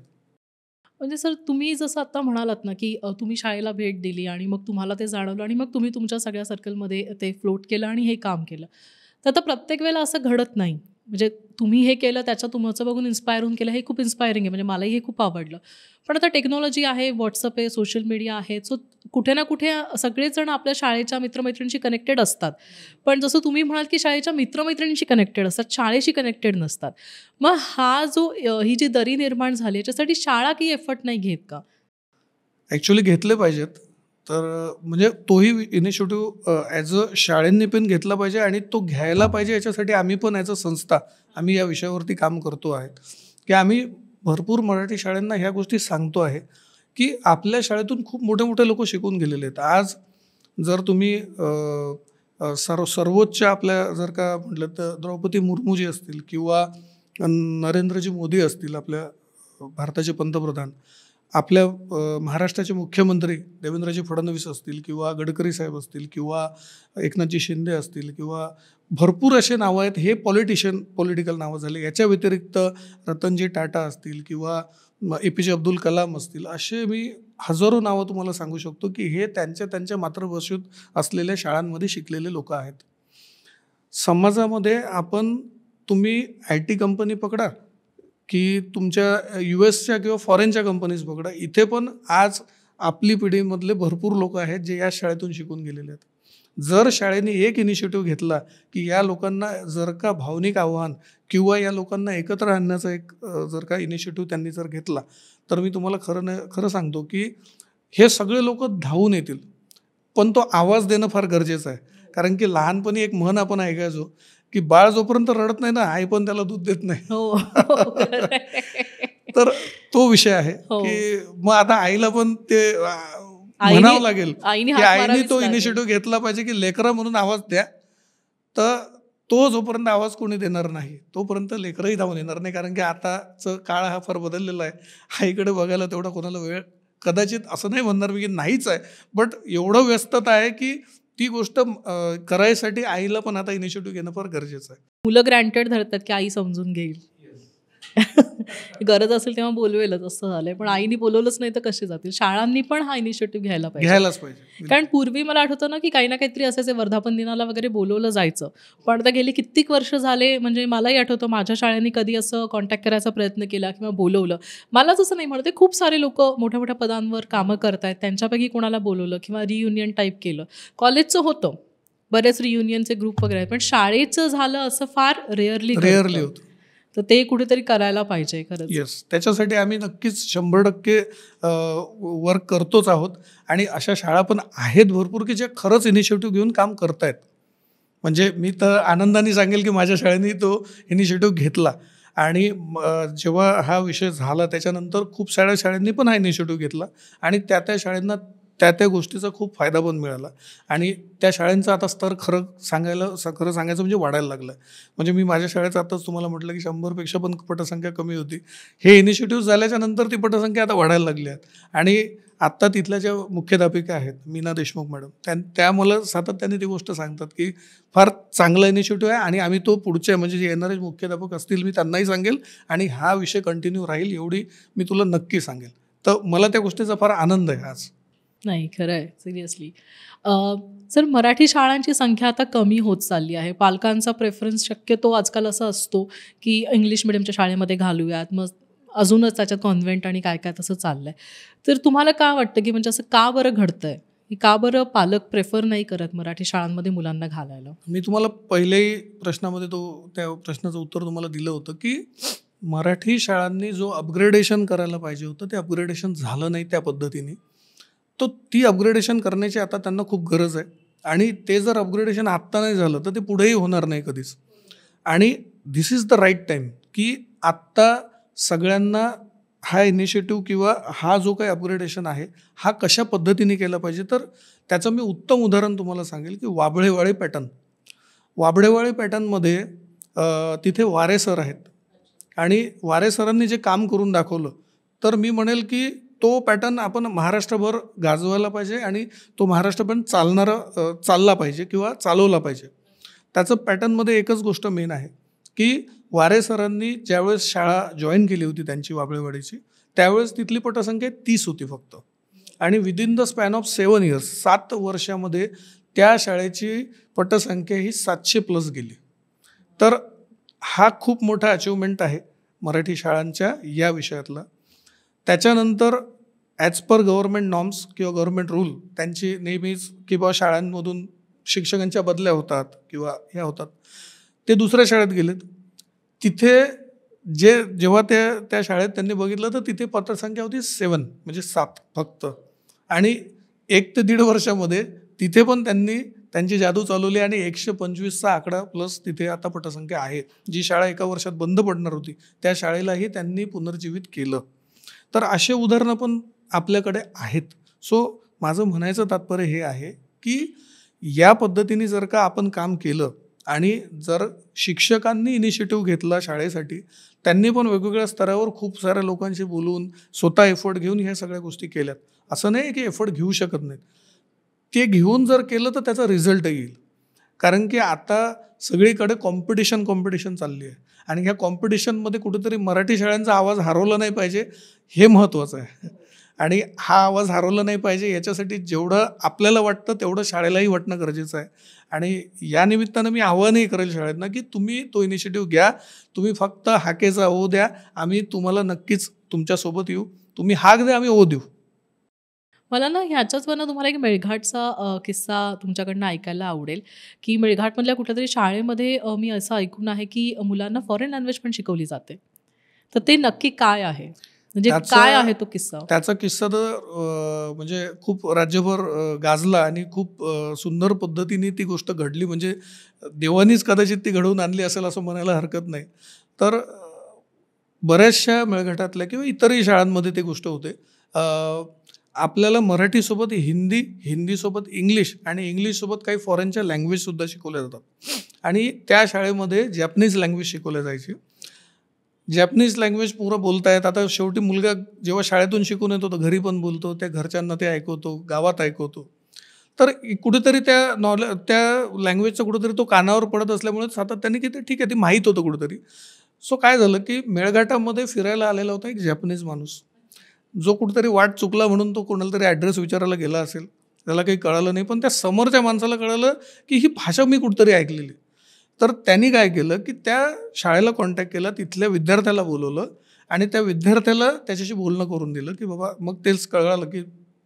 म्हणजे सर तुम्ही जसं आता म्हणालात ना, की तुम्ही शाळेला भेट दिली आणि मग तुम्हाला ते जाणवलं आणि मग तुम्ही तुमच्या सगळ्या सर्कलमध्ये ते फ्लोट केलं आणि हे काम केलं. तर आता प्रत्येक वेळेला असं घडत नाही. म्हणजे तुम्ही हे केलं, त्याच्या तुमचं बघून इन्स्पायर होऊन केलं, हे खूप इन्स्पायरिंग आहे. म्हणजे मलाही हे खूप आवडलं. पण आता टेक्नॉलॉजी आहे, WhatsApp आहे, सोशल मीडिया आहे. सो कुठे ना कुठे सगळेच जण आपल्या शाळेच्या मित्रमैत्रिणींशी कनेक्टेड असतात. पण जसं तुम्ही म्हणाल, की शाळेच्या मित्रमैत्रिणींशी कनेक्टेड असतात, शाळेशी कनेक्टेड नसतात. मग हा जो ही जी दरी निर्माण झाली, याच्यासाठी शाळा काही एफर्ट नाही घेत का? ॲक्च्युअली घेतले पाहिजेत. तर म्हणजे तोही इनिशिएटिव्ह ॲज अ शाळेंनी पण घेतला पाहिजे आणि तो घ्यायला पाहिजे. याच्यासाठी आम्ही पण ॲज अ संस्था आम्ही या विषयावरती काम करतो आहे की आम्ही भरपूर मराठी शाळांना ह्या गोष्टी सांगतो आहे की आपल्या शाळेतून खूप मोठे मोठे लोक शिकून गेलेले आहेत. आज जर तुम्ही सर्वोच्च आपल्या जर का म्हटलं तर द्रौपदी मुर्मू जी असतील किंवा नरेंद्रजी मोदी असतील, आपल्या भारताचे पंतप्रधान, आपल्या महाराष्ट्राचे मुख्यमंत्री देवेंद्रजी फडणवीस असतील किंवा गडकरी साहेब असतील किंवा एकनाथजी शिंदे असतील किंवा भरपूर असे नावं आहेत, हे पॉलिटिकल नावं झाले. याच्या व्यतिरिक्त रतनजी टाटा असतील किंवा APJ अब्दुल कलाम असतील, असे मी हजारो नावं तुम्हाला सांगू शकतो की हे त्यांच्या मातृभाषेत असलेल्या शाळांमध्ये शिकलेले लोक आहेत. समाजामध्ये तुम्ही IT कंपनी पकडा की तुमच्या US किंवा फॉरेनच्या कंपनीज पकडा, इथे पण आज आपली पिढीमधले भरपूर लोक आहेत जे या शाळेतून शिकून गेलेले आहेत. जर शाळेने एक इनिशिएटिव्ह घेतला की या लोकांना जर का भावनिक आव्हान किंवा या लोकांना एकत्र आणण्याचा एक जर का इनिशिएटिव्ह त्यांनी जर घेतला, तर मी तुम्हाला खरं सांगतो की हे सगळे लोक धावून येतील. पण तो आवाज देणं फार गरजेचं आहे. कारण की लहानपणी एक म्हण आपण ऐकायचो की बाळ जोपर्यंत रडत नाही ना, आई पण त्याला दूध देत नाही. हो. तर तो विषय आहे की मग आता आईला पण ते म्हणावं लागेल की आईने तो इनिशिएटिव्ह घेतला पाहिजे की लेकरं म्हणून आवाज द्या. तर तो जोपर्यंत आवाज कोणी देणार नाही तोपर्यंत लेकरंही धावून येणार नाही. कारण की आताचं काळ हा फार बदललेला आहे. आईकडे बघायला तेवढा कोणाला वेळ कदाचित असं नाही म्हणणार मी की नाहीच आहे, बट एवढं व्यस्तता आहे की ती गोष्ट करायसाठी आईला पण आता इनिशिएटिव्ह घेणं फार गरजेचं आहे. मुलं ग्रँटेड धरतात की आई समजून घेईल. गरज असेल तेव्हा बोलवेलच असं झालंय. पण आईनी बोलवलंच नाही तर कसे जातील? शाळांनी पण हा इनिशिएटिव्ह घ्यायला पाहिजे. घ्यायलाच पाहिजे. कारण पूर्वी मला आठवतं ना, की काही ना काहीतरी असायचे, वर्धापन दिनाला वगैरे बोलवलं जायचं. पण आता गेली कित्येक वर्ष झाले, म्हणजे मलाही आठवतं माझ्या शाळेने कधी असं कॉन्टॅक्ट करायचा प्रयत्न केला किंवा बोलवलं. मलाच असं नाही म्हणत आहे, खूप सारे लोकं मोठ्या-मोठ्या पदांवर कामं करतायत. त्यांच्यापैकी कोणाला बोलवलं किंवा रियुनियन टाईप केलं. कॉलेजचं होतं. बरेच रियुनियनचे ग्रुप वगैरे आहेत. पण शाळेचं झालं असं फार रेअरली होतं. तर ते कुठेतरी करायला पाहिजे खरंच. येस, त्याच्यासाठी आम्ही नक्कीच 100% वर्क करतोच आहोत. आणि अशा शाळा पण आहेत भरपूर की जे खरंच इनिशिएटिव्ह घेऊन काम करतायत. म्हणजे मी तर आनंदाने सांगेल की माझ्या शाळेने तो इनिशिएटिव्ह घेतला. आणि जेव्हा हा विषय झाला त्याच्यानंतर खूप साऱ्या शाळांनी पण हा इनिशिएटिव्ह घेतला आणि त्या शाळांना त्या गोष्टीचा खूप फायदा पण मिळाला. आणि त्या शाळांचा आता स्तर खरं सांगायचं म्हणजे वाढायला लागला. म्हणजे मी माझ्या शाळेचं आताच तुम्हाला म्हटलं की 100पेक्षा पण पटसंख्या कमी होती. हे इनिशिएटिव्ह झाल्याच्या नंतर ती पटसंख्या आता वाढायला लागली आहे. आणि आत्ता तिथल्या ज्या मुख्याध्यापिका आहेत मीना देशमुख मॅडम, त्या मला सातत्याने ती गोष्ट सांगतात की फार चांगला इनिशिएटिव्ह आहे आणि आम्ही तो पुढच्या म्हणजे जे येणारे मुख्याध्यापक असतील मी त्यांनाही सांगेल आणि हा विषय कंटिन्यू राहील एवढी मी तुला नक्की सांगेल. तर मला त्या गोष्टीचा फार आनंद आहे आज. नाही, खरं आहे, सिरियसली. सर, मराठी शाळांची संख्या आता कमी होत चालली आहे. पालकांचा प्रेफरन्स शक्यतो आजकाल असा असतो की इंग्लिश मिडियमच्या शाळेमध्ये घालूयात, मग अजूनच त्याच्यात कॉन्व्हेंट आणि काय काय तसं चाललं आहे. तर तुम्हाला काय वाटतं की म्हणजे असं का बरं घडतं आहे, की का बरं पालक प्रेफर नाही करत मराठी शाळांमध्ये मुलांना घालायला? मी तुम्हाला पहिल्याही प्रश्नामध्ये त्या प्रश्नाचं उत्तर तुम्हाला दिलं होतं की मराठी शाळांनी जो अपग्रेडेशन करायला पाहिजे होतं ते अपग्रेडेशन झालं नाही त्या पद्धतीने. तो ती अपग्रेडेशन करण्याची आता त्यांना खूप गरज आहे. आणि ते जर अपग्रेडेशन आत्ता नाही झालं तर ते पुढेही होणार नाही कधीच. आणि this is the right time की आत्ता सगळ्यांना हा इनिशिएटिव्ह किंवा हा जो काही अपग्रेडेशन आहे हा कशा पद्धतीने केला पाहिजे. तर त्याचं मी उत्तम उदाहरण तुम्हाला सांगेल की वाबळेवाडी पॅटर्नमध्ये तिथे वारे सर आहेत. आणि वारे सरांनी जे काम करून दाखवलं तर मी म्हणेल की तो पॅटर्न आपण महाराष्ट्रभर गाजवायला पाहिजे आणि तो महाराष्ट्रभर चालला पाहिजे किंवा चालवला पाहिजे. त्याचं पॅटर्नमध्ये एकच गोष्ट मेन आहे की वारे सरांनी ज्यावेळेस शाळा जॉईन केली होती त्यांची वाबळेवाडीची, त्यावेळेस तिथली पटसंख्या 30 होती फक्त. आणि within the span of 7 years 7 वर्षामध्ये त्या शाळेची पटसंख्या ही 700+ गेली. तर हा खूप मोठा अचिव्हमेंट आहे मराठी शाळांच्या या विषयातला. त्याच्यानंतर ॲज पर गव्हर्नमेंट नॉर्म्स किंवा गव्हर्नमेंट रूल त्यांची नेहमीच की बाबा शाळांमधून शिक्षकांच्या बदल्या होतात किंवा ह्या होतात. ते दुसऱ्या शाळेत गेलेत. तिथे जेव्हा त्या शाळेत त्यांनी बघितलं तर तिथे पटसंख्या होती 7 म्हणजे 7 फक्त. आणि 1 ते 1.5 वर्षामध्ये तिथे पण त्यांनी त्यांची जादू चालवली आणि 125चा आकडा प्लस तिथे आता पटसंख्या आहे. जी शाळा एका वर्षात बंद पडणार होती त्या शाळेलाही त्यांनी पुनर्जीवित केलं. तर असे उदाहरणं पण आपल्याकडे आहेत. सो माझं म्हणायचं तात्पर्य हे आहे की या पद्धतीने जर का आपण काम केलं आणि जर शिक्षकांनी इनिशिएटिव्ह घेतला शाळेसाठी, त्यांनी पण वेगवेगळ्या स्तरावर खूप साऱ्या लोकांशी बोलून स्वतः एफर्ट घेऊन ह्या सगळ्या गोष्टी केल्यात. असं नाही की एफर्ट घेऊ शकत नाहीत. ते घेऊन जर केलं तर त्याचा रिझल्ट येईल. कारण की आता सगळीकडे कॉम्पिटिशन चालली आहे आणि ह्या कॉम्पिटिशनमध्ये कुठेतरी मराठी शाळांचा आवाज हरवला नाही पाहिजे हे महत्त्वाचं आहे. आणि हा आवाज हरवला नाही पाहिजे याच्यासाठी जेवढं आपल्याला वाटतं तेवढं शाळेलाही वाटणं गरजेचं आहे. आणि या निमित्तानं मी आव्हानही करेल शाळेंना की तुम्ही तो इनिशिएटिव्ह घ्या. तुम्ही फक्त हाकेचा ओ द्या, आम्ही तुम्हाला नक्कीच तुमच्यासोबत येऊ. तुम्ही हाक द्या, आम्ही ओ देऊ. मला ना ह्याच्याचवरनं तुम्हाला एक मेळघाटचा किस्सा तुमच्याकडनं ऐकायला आवडेल, की मेळघाटमधल्या कुठल्यातरी शाळेमध्ये मी असं ऐकून आहे की मुलांना फॉरेन लँग्वेज पण शिकवली जाते. तर ते नक्की काय आहे? म्हणजे काय आहे तो किस्सा? त्याचा किस्सा तर म्हणजे खूप राज्यभर गाजला आणि खूप सुंदर पद्धतीने ती गोष्ट घडली. म्हणजे देवानीच कदाचित ती घडवून आणली असेल असं म्हणायला हरकत नाही. तर बऱ्याचशा मेळघाटातल्या किंवा इतरही शाळांमध्ये ती गोष्ट होते. आपल्याला मराठीसोबत हिंदीसोबत इंग्लिश आणि इंग्लिशसोबत काही फॉरेनच्या लँग्वेजसुद्धा शिकवल्या जातात. आणि त्या शाळेमध्ये जॅपनीज लँग्वेज शिकवल्या जायची. जॅपनीज लँग्वेज पुरं बोलतायत. आता शेवटी मुलगा जेव्हा शाळेतून शिकून येतो तर घरी पण बोलतो, त्या घरच्यांना ते ऐकवतो, गावात ऐकवतो. तर कुठेतरी त्या लँग्वेजचं कुठेतरी तो कानावर पडत असल्यामुळे सातत्याने की ते ठीक आहे, ते माहीत होतं कुठेतरी. सो काय झालं की मेळघाटामध्ये फिरायला आलेला होता एक जॅपनीज माणूस, जो कुठेतरी वाट चुकला म्हणून तो कोणाला तरी ॲड्रेस विचारायला गेला असेल. त्याला काही कळालं नाही, पण त्या समोरच्या माणसाला कळालं की ही भाषा मी कुठेतरी ऐकलेली. तर त्यांनी काय केलं की त्या शाळेला कॉन्टॅक्ट केला, तिथल्या विद्यार्थ्याला बोलवलं आणि त्या विद्यार्थ्याला त्याच्याशी बोलणं करून दिलं की बाबा, मग तेच कळालं की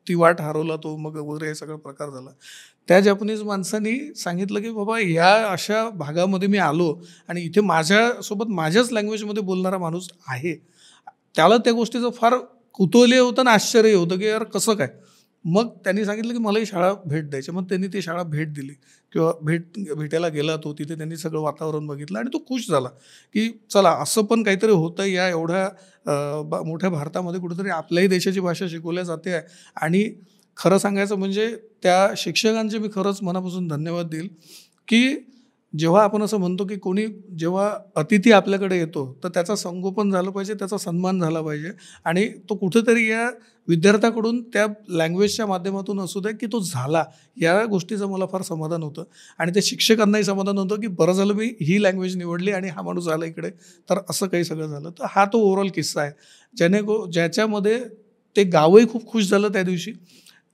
ती वाट हरवला तो, मग वगैरे हे सगळा प्रकार झाला. त्या जॅपनीज माणसांनी सांगितलं की बाबा, या अशा भागामध्ये मी आलो आणि इथे माझ्यासोबत माझ्याच लँग्वेजमध्ये बोलणारा माणूस आहे. त्याला त्या गोष्टीचं फार कुतूहल होतं आणि आश्चर्य होतं की यार कसं काय. मग त्यांनी सांगितलं की मला ही शाळा भेट द्यायची. मग त्यांनी ती शाळा भेट दिली किंवा भेटायला गेला तो. तिथे त्यांनी सगळं वातावरण बघितलं आणि तो खुश झाला की चला, असं पण काहीतरी होतं या एवढ्या मोठ्या भारतामध्ये, कुठेतरी आपल्याही देशाची भाषा शिकवल्या जाते आहे. आणि खरं सांगायचं म्हणजे त्या शिक्षकांचे मी खरंच मनापासून धन्यवाद देईल की जेव्हा आपण असं म्हणतो की कोणी जेव्हा अतिथी आपल्याकडे येतो तर त्याचा संगोपन झालं पाहिजे, त्याचा सन्मान झाला पाहिजे. आणि तो कुठेतरी या विद्यार्थ्याकडून त्या लँग्वेजच्या माध्यमातून असू दे की तो झाला, या गोष्टीचं मला फार समाधान होतं. आणि त्या शिक्षकांनाही समाधान होतं की बरं झालं मी ही लँग्वेज निवडली आणि हा माणूस आला इकडे, तर असं काही सगळं झालं. तर हा तो ओव्हरऑल किस्सा आहे ज्याच्यामध्ये ते गावही खूप खुश झालं त्या दिवशी.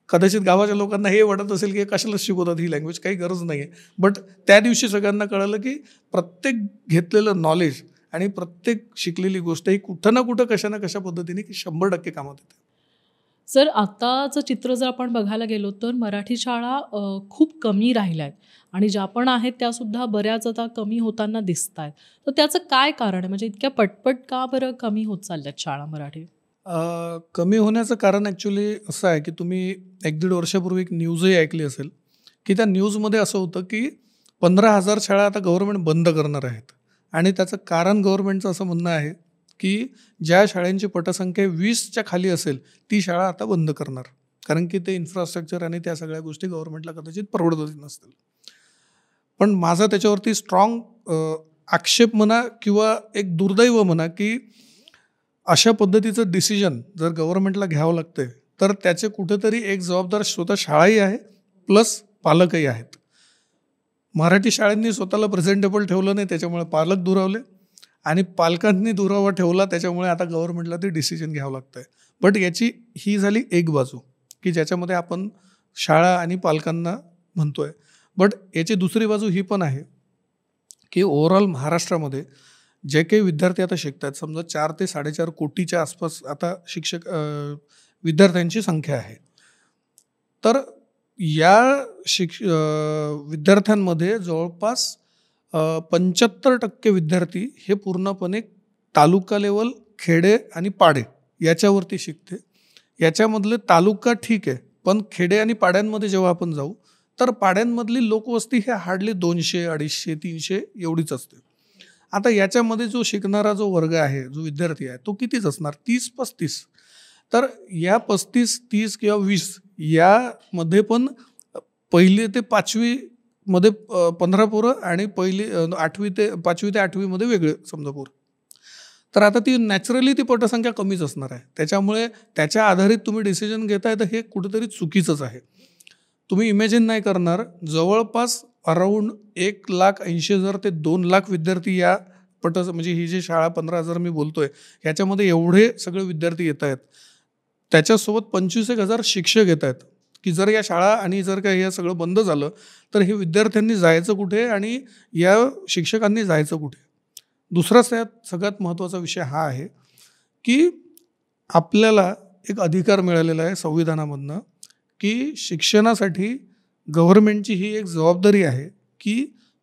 कदाचित गावाच्या लोकांना हे वाटत असेल की कशाला शिकवतात ही लँग्वेज, काही गरज नाही आहे. बट त्या दिवशी सगळ्यांना कळलं की प्रत्येक घेतलेलं नॉलेज आणि प्रत्येक शिकलेली गोष्ट ही कुठं ना कुठं कशा ना कशा पद्धतीने 100% कामात येते. सर, आत्ताचं चित्र जर आपण बघायला गेलो तर मराठी शाळा खूप कमी राहिल्या आहेत आणि ज्या पण आहेत त्यासुद्धा बऱ्याच आता कमी होताना दिसत आहेत. तर त्याचं काय कारण आहे? म्हणजे इतक्या पटपट का बरं कमी होत चालल्यात शाळा मराठी? कमी होण्याचं कारण ॲक्च्युली असं आहे की तुम्ही 1-1.5 वर्षापूर्वी एक न्यूजही ऐकली असेल की त्या न्यूजमध्ये असं होतं की 15,000 शाळा आता गव्हर्नमेंट बंद करणार आहेत. आणि त्याचं कारण गव्हर्नमेंटचं असं म्हणणं आहे की ज्या शाळांची पटसंख्या 20च्या खाली असेल ती शाळा आता बंद करणार, कारण की ते इन्फ्रास्ट्रक्चर आणि त्या सगळ्या गोष्टी गव्हर्नमेंटला कदाचित परवडत नसतील. पण माझा त्याच्यावरती स्ट्रॉंग आक्षेप म्हणा किंवा एक दुर्दैव म्हणा की अशा पद्धतीचं डिसिजन जर गव्हर्नमेंटला घ्यावं लागतंय तर त्याचे कुठेतरी एक जबाबदार स्वतः शाळाही आहे, प्लस पालकही आहेत. मराठी शाळांनी स्वतःला प्रेझेंटेबल ठेवलं नाही, त्याच्यामुळे पालक दुरावले आणि पालकांनी दुरावा ठेवला, त्याच्यामुळे आता गव्हर्नमेंटला ते डिसिजन घ्यावं लागतं आहे. बट याची ही झाली एक बाजू की ज्याच्यामध्ये आपण शाळा आणि पालकांना म्हणतो आहे. बट याची दुसरी बाजू ही पण आहे की ओव्हरऑल महाराष्ट्रामध्ये जे काही विद्यार्थी आता शिकतात, समजा 4 ते 4.5 कोटीच्या आसपास आता विद्यार्थ्यांची संख्या आहे. तर या विद्यार्थ्यांमध्ये जवळपास 75% विद्यार्थी हे पूर्णपणे तालुका लेवल, खेडे आणि पाडे याच्यावरती शिकते. याच्यामधले तालुका ठीक आहे, पण खेडे आणि पाड्यांमध्ये जेव्हा आपण जाऊ तर पाड्यांमधली लोकवस्ती हे हार्डली 200, 250, 300 एवढीच असते. आता याच्यामध्ये जो शिकणारा जो वर्ग आहे, जो विद्यार्थी आहे, तो कितीच असणार? 30-35. तर या 35, 30 किंवा 20 यामध्ये पण 1ली ते 5वी मध्ये 15 पोरं आणि 5वी ते 8वी वेगळे समजा पोरं. तर आता ती नॅचरली ती पटसंख्या कमीच असणार आहे. त्याच्यामुळे त्याच्या आधारित तुम्ही डिसिजन घेताय तर हे कुठेतरी चुकीचंच आहे. तुम्ही इमॅजिन नाही करणार, जवळपास अराऊंड 1,80,000 ते 2,00,000 विद्यार्थी या म्हणजे ही जी शाळा 15,000 मी बोलतोय ह्याच्यामध्ये एवढे सगळे विद्यार्थी येत आहेत. त्याच्यासोबत 25,000 शिक्षक येत आहेत की जर या शाळा आणि जर का हे सगळं बंद झालं तर हे विद्यार्थ्यांनी जायचं कुठे आणि या शिक्षकांनी जायचं कुठे. दुसराच त्यात सगळ्यात महत्त्वाचा विषय हा आहे की आपल्याला एक अधिकार मिळालेला आहे संविधानामधनं की शिक्षणासाठी गव्हर्नमेंटची ही एक जबाबदारी आहे की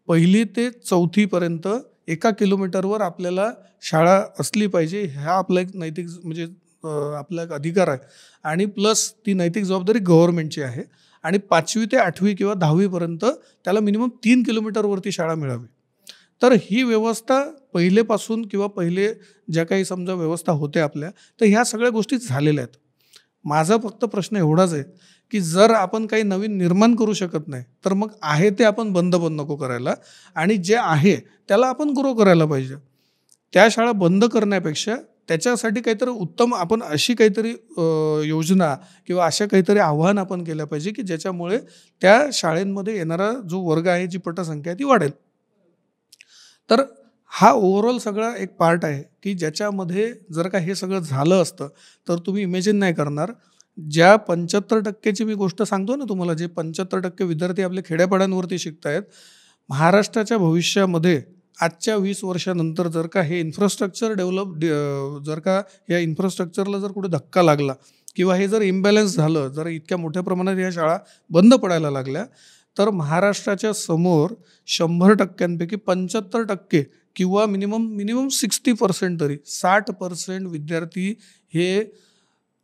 1ली ते 4थीपर्यंत 1 किलोमीटरवर आपल्याला शाळा असली पाहिजे. हा आपला एक नैतिक म्हणजे आपला एक अधिकार आहे आणि प्लस ती नैतिक जबाबदारी गव्हर्नमेंटची आहे. आणि 5वी ते 8वी किंवा 10वीपर्यंत त्याला मिनिमम 3 किलोमीटरवरती शाळा मिळावी. तर ही व्यवस्था पहिलेपासून किंवा पहिले ज्या काही समजा व्यवस्था होत्या आपल्या, तर ह्या सगळ्या गोष्टी झालेल्या आहेत. माझा फक्त प्रश्न एवढाच आहे की जर आपण काही नवीन निर्माण करू शकत नाही तर मग आहे ते आपण बंद नको करायला आणि जे आहे त्याला आपण ग्रो करायला पाहिजे. त्या शाळा बंद करण्यापेक्षा त्याच्यासाठी काहीतरी उत्तम आपण अशी काहीतरी योजना किंवा अशा काहीतरी आव्हान आपण केलं पाहिजे की ज्याच्यामुळे त्या शाळेमध्ये येणारा जो वर्ग आहे, जी पटसंख्या ती वाढेल. तर हा ओव्हरऑल सगळा एक पार्ट आहे की ज्याच्यामध्ये जर का हे सगळं झालं असतं तर तुम्ही इमॅजिन नाही करणार. ज्या 75% मी गोष्ट सांगतो ना तुम्हाला, जे 75% विद्यार्थी आपले खेड्यापाड्यांवरती शिकतायत, महाराष्ट्राच्या भविष्यामध्ये आजच्या 20 वर्षानंतर जर का हे इन्फ्रास्ट्रक्चर जर का या इन्फ्रास्ट्रक्चरला जर कुठे धक्का लागला किंवा हे जर इम्बॅलन्स झालं, जर इतक्या मोठ्या प्रमाणात या शाळा बंद पडायला लागल्या, तर महाराष्ट्राच्या समोर 100%पैकी 75% किंवा मिनिमम 60% तरी 60% विद्यार्थी हे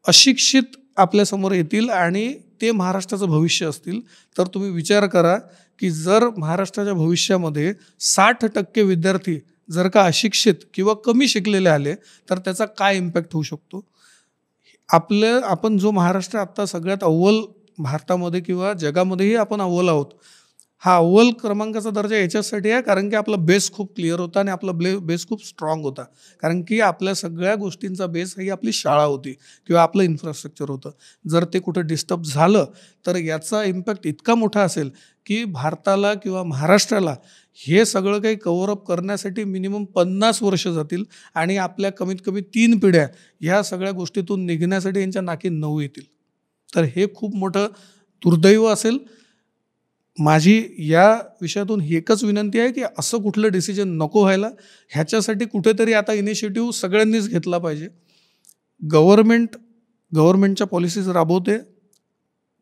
अशिक्षित आपल्यासमोर येतील आणि ते महाराष्ट्राचं भविष्य असतील. तर तुम्ही विचार करा की जर महाराष्ट्राच्या भविष्यामध्ये 60% विद्यार्थी जर का अशिक्षित किंवा कमी शिकलेले आले तर त्याचा काय इम्पॅक्ट होऊ शकतो. आपण जो महाराष्ट्र आत्ता सगळ्यात अव्वल भारतामध्ये किंवा जगामध्येही आपण अव्वल आहोत, हा अव्वल क्रमांकाचा दर्जा याच्यासाठी आहे कारण की आपला बेस खूप क्लिअर होता आणि आपला बेस खूप स्ट्रॉंग होता. कारण की आपल्या सगळ्या गोष्टींचा बेस ही आपली शाळा होती किंवा आपलं इन्फ्रास्ट्रक्चर होतं. जर ते कुठं डिस्टर्ब झालं तर याचा इम्पॅक्ट इतका मोठा असेल की भारताला किंवा महाराष्ट्राला हे सगळं काही कव्हरअप करण्यासाठी मिनिमम 50 वर्ष जातील आणि आपल्या कमीत कमी 3 पिढ्या ह्या सगळ्या गोष्टीतून निघण्यासाठी यांच्या नाकी 9 येतील. तर हे खूप मोठं दुर्दैव असेल. माझी या विषयातून एकच विनंती आहे की असं कुठलं डिसिजन नको व्हायला. ह्याच्यासाठी कुठेतरी आता इनिशिएटिव्ह सगळ्यांनीच घेतला पाहिजे. गव्हर्नमेंटच्या पॉलिसीज राबवते.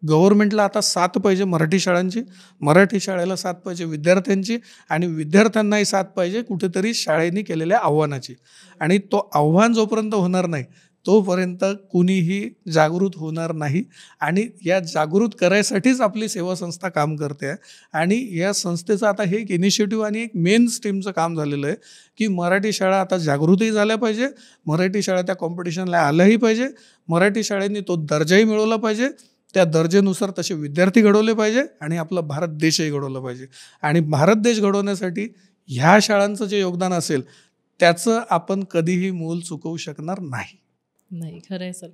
गव्हर्नमेंटला आता साथ पाहिजे मराठी शाळांची, मराठी शाळेला साथ पाहिजे विद्यार्थ्यांची आणि विद्यार्थ्यांनाही साथ पाहिजे कुठेतरी शाळेने केलेल्या आव्हानाची. आणि तो आव्हान जोपर्यंत होणार नाही तोपर्यंत कुणीही जागृत होणार नाही. आणि या जागृत करायसाठीच आपली सेवा संस्था काम करते आहे. आणि या संस्थेचं आता हे एक इनिशिएटिव्ह आणि एक मेन स्ट्रीमचं काम झालेलं आहे की मराठी शाळा आता जागृतही झाल्या पाहिजे, मराठी शाळा त्या कॉम्पिटिशनला आल्याही पाहिजे, मराठी शाळेने तो दर्जाही मिळवला पाहिजे, त्या दर्जेनुसार तसे विद्यार्थी घडवले पाहिजे आणि आपला भारत देशही घडवला पाहिजे. आणि भारत देश घडवण्यासाठी ह्या शाळांचं जे योगदान असेल त्याचं आपण कधीही मोल चुकवू शकणार नाही. खरं आहे सर.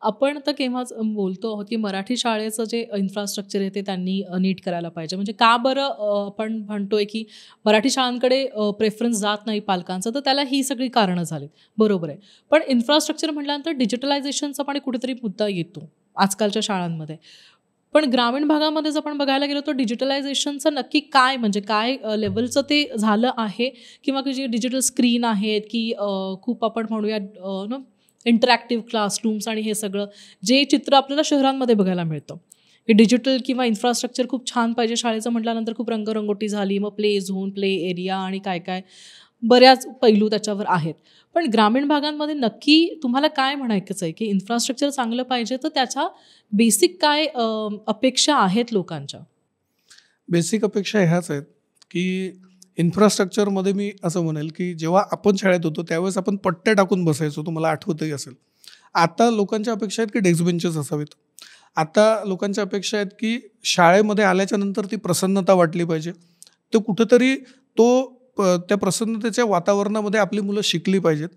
आपण तर केव्हाच बोलतो आहोत की मराठी शाळेचं जे इन्फ्रास्ट्रक्चर आहे ते त्यांनी नीट करायला पाहिजे. म्हणजे का बरं आपण म्हणतोय की मराठी शाळांकडे प्रेफरन्स जात नाही पालकांचं, तर त्याला ही सगळी कारणं झालीत. बरोबर आहे. पण इन्फ्रास्ट्रक्चर म्हटल्यानंतर डिजिटलायझेशनचा पण कुठेतरी मुद्दा येतो आजकालच्या शाळांमध्ये. पण ग्रामीण भागामध्ये जर आपण बघायला गेलो तर डिजिटलायझेशनचं नक्की काय, म्हणजे काय लेवलचं ते झालं आहे, किंवा की जे डिजिटल स्क्रीन आहेत की खूप आपण म्हणूया इंटरॅक्टिव्ह क्लासरूम्स आणि हे सगळं जे चित्र आपल्याला शहरांमध्ये बघायला मिळतं. हे डिजिटल किंवा इन्फ्रास्ट्रक्चर खूप छान पाहिजे शाळेचं म्हटल्यानंतर खूप रंगरंगोटी झाली, मग प्ले झोन, प्ले एरिया आणि काय काय बऱ्याच पैलू त्याच्यावर आहेत. पण ग्रामीण भागांमध्ये नक्की तुम्हाला काय म्हणायचं आहे की इन्फ्रास्ट्रक्चर चांगलं पाहिजे तर त्याच्या बेसिक काय अपेक्षा आहेत लोकांच्या? बेसिक अपेक्षा ह्याच आहेत की इन्फ्रास्ट्रक्चरमध्ये मी असं म्हणेल की जेव्हा आपण शाळेत होतो त्यावेळेस आपण पट्ट्या टाकून बसायचो, तुम्हाला आठवतही असेल. आता लोकांच्या अपेक्षा आहेत की डेस्क बेंचेस असावेत. आता लोकांच्या अपेक्षा आहेत की शाळेमध्ये आल्याच्या नंतर ती प्रसन्नता वाटली पाहिजे. तो कुठेतरी त्या प्रसन्नतेच्या वातावरणामध्ये आपली मुलं शिकली पाहिजेत.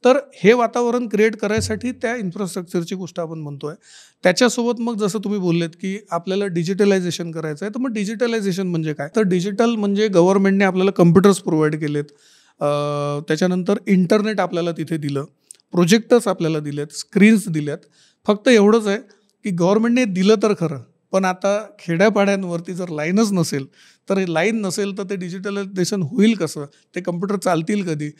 तर हे वातावरण क्रिएट करायसाठी त्या इन्फ्रास्ट्रक्चरची गोष्ट आपण म्हणतो आहे. त्याच्यासोबत मग जसं तुम्ही बोललेत की आपल्याला डिजिटलायझेशन करायचं आहे, तर मग डिजिटलायझेशन म्हणजे काय? तर डिजिटल म्हणजे गव्हर्नमेंटने आपल्याला कम्प्युटर्स प्रोव्हाइड केलेत, त्याच्यानंतर इंटरनेट आपल्याला तिथे दिलं, प्रोजेक्टर्स आपल्याला दिलेत, स्क्रीन्स दिल्यात. फक्त एवढंच आहे की गव्हर्नमेंटने दिलं तर खरं, पण आता खेड्यापाड्यांवरती जर लाईनच नसेल, तर लाईन नसेल तर ते डिजिटलायझेशन होईल कसं? ते कम्प्युटर चालतील कधी?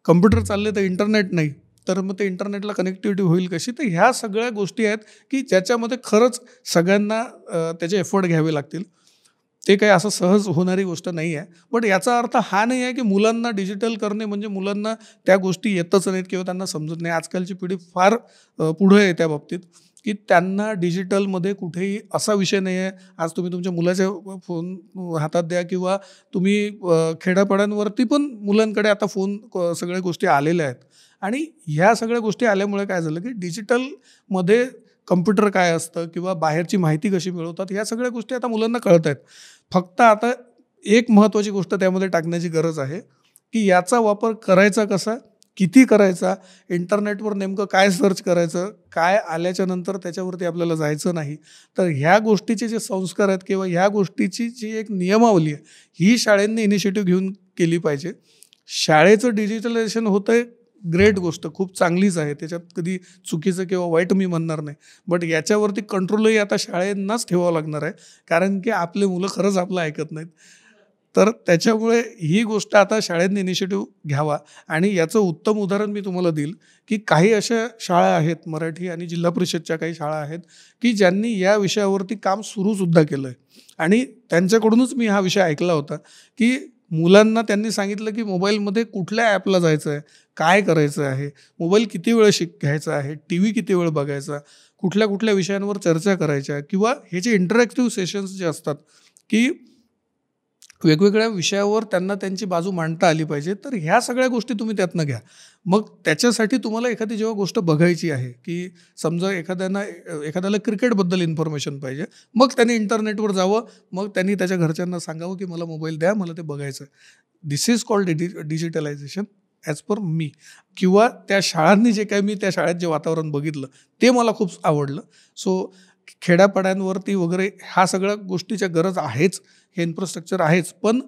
कम्प्युटर चालले तर इंटरनेट नाही, तर मग ते इंटरनेटला कनेक्टिव्हिटी होईल कशी? तर ह्या सगळ्या गोष्टी आहेत की ज्याच्यामध्ये खरंच सगळ्यांना त्याचे एफर्ट घ्यावे लागतील. ते काही असं सहज होणारी गोष्ट नाही आहे. पण याचा अर्थ हा नाही आहे की मुलांना डिजिटल करणे म्हणजे मुलांना त्या गोष्टी येतच नाहीत किंवा त्यांना समजत नाही. आजकालची पिढी फार पुढे आहे त्या बाबतीत की त्यांना डिजिटलमध्ये कुठेही असा विषय नाही आहे. आज तुम्ही तुमच्या मुलाच्या फोन हातात द्या किंवा तुम्ही खेड्यापाड्यांवरती पण मुलांकडे आता फोन सगळ्या गोष्टी आलेल्या आहेत. आणि ह्या सगळ्या गोष्टी आल्यामुळे काय झालं की डिजिटलमध्ये कम्प्युटर काय असतं किंवा बाहेरची माहिती कशी मिळवतात ह्या सगळ्या गोष्टी आता मुलांना कळत आहेत. फक्त आता एक महत्त्वाची गोष्ट त्यामध्ये टाकण्याची गरज आहे की याचा वापर करायचा कसा, किती करायचा, इंटरनेटवर नेमकं काय सर्च करायचं, काय आल्याच्या नंतर त्याच्यावरती आपल्याला जायचं नाही. तर ह्या गोष्टीचे जे संस्कार आहेत किंवा ह्या गोष्टीची जी एक नियमावली आहे ही शाळांनी इनिशिएटिव्ह घेऊन केली पाहिजे. शाळेचं डिजिटलायझेशन होतंय, ग्रेट गोष्ट, खूप चांगलीच आहे, त्याच्यात कधी चुकीचं किंवा वाईट मी म्हणणार नाही. बट याच्यावरती कंट्रोलही आता शाळेंनाच ठेवावं लागणार आहे, कारण की आपले मुलं खरंच आपलं ऐकत नाहीत. तर त्याच्यामुळे ही गोष्ट आता शाळेंनी इनिशिएटिव्ह घ्यावा. आणि याचं उत्तम उदाहरण मी तुम्हाला देईल की काही अशा शाळा आहेत, मराठी आणि जिल्हा परिषदच्या काही शाळा आहेत की ज्यांनी या विषयावरती काम सुरूसुद्धा केलं आहे. आणि त्यांच्याकडूनच मी हा विषय ऐकला होता की मुलांना त्यांनी सांगितलं की मोबाईलमध्ये कुठल्या ॲपला जायचं आहे, काय करायचं आहे, मोबाईल किती वेळ घ्यायचा आहे, टी व्ही किती वेळ बघायचा, कुठल्या कुठल्या विषयांवर चर्चा करायच्या, किंवा हे जे इंटरॅक्टिव्ह सेशन्स जे असतात की वेगवेगळ्या विषयावर त्यांना त्यांची बाजू मांडता आली पाहिजे. तर ह्या सगळ्या गोष्टी तुम्ही त्यातनं घ्या. मग त्याच्यासाठी तुम्हाला एखादी जेव्हा गोष्ट बघायची आहे की समजा एखाद्याला क्रिकेटबद्दल इन्फॉर्मेशन पाहिजे, मग त्यांनी इंटरनेटवर जावं, मग त्यांनी त्याच्या घरच्यांना सांगावं की मला मोबाईल द्या, मला ते बघायचं आहे. This is called digitalization as per me. किंवा त्या शाळांनी जे काही मी त्या शाळेत जे वातावरण बघितलं ते मला खूप आवडलं. सो खेड्यापाड्यांवरती वगैरे ह्या सगळ्या गोष्टीच्या गरज आहेच, हे इन्फ्रास्ट्रक्चर आहेच. पण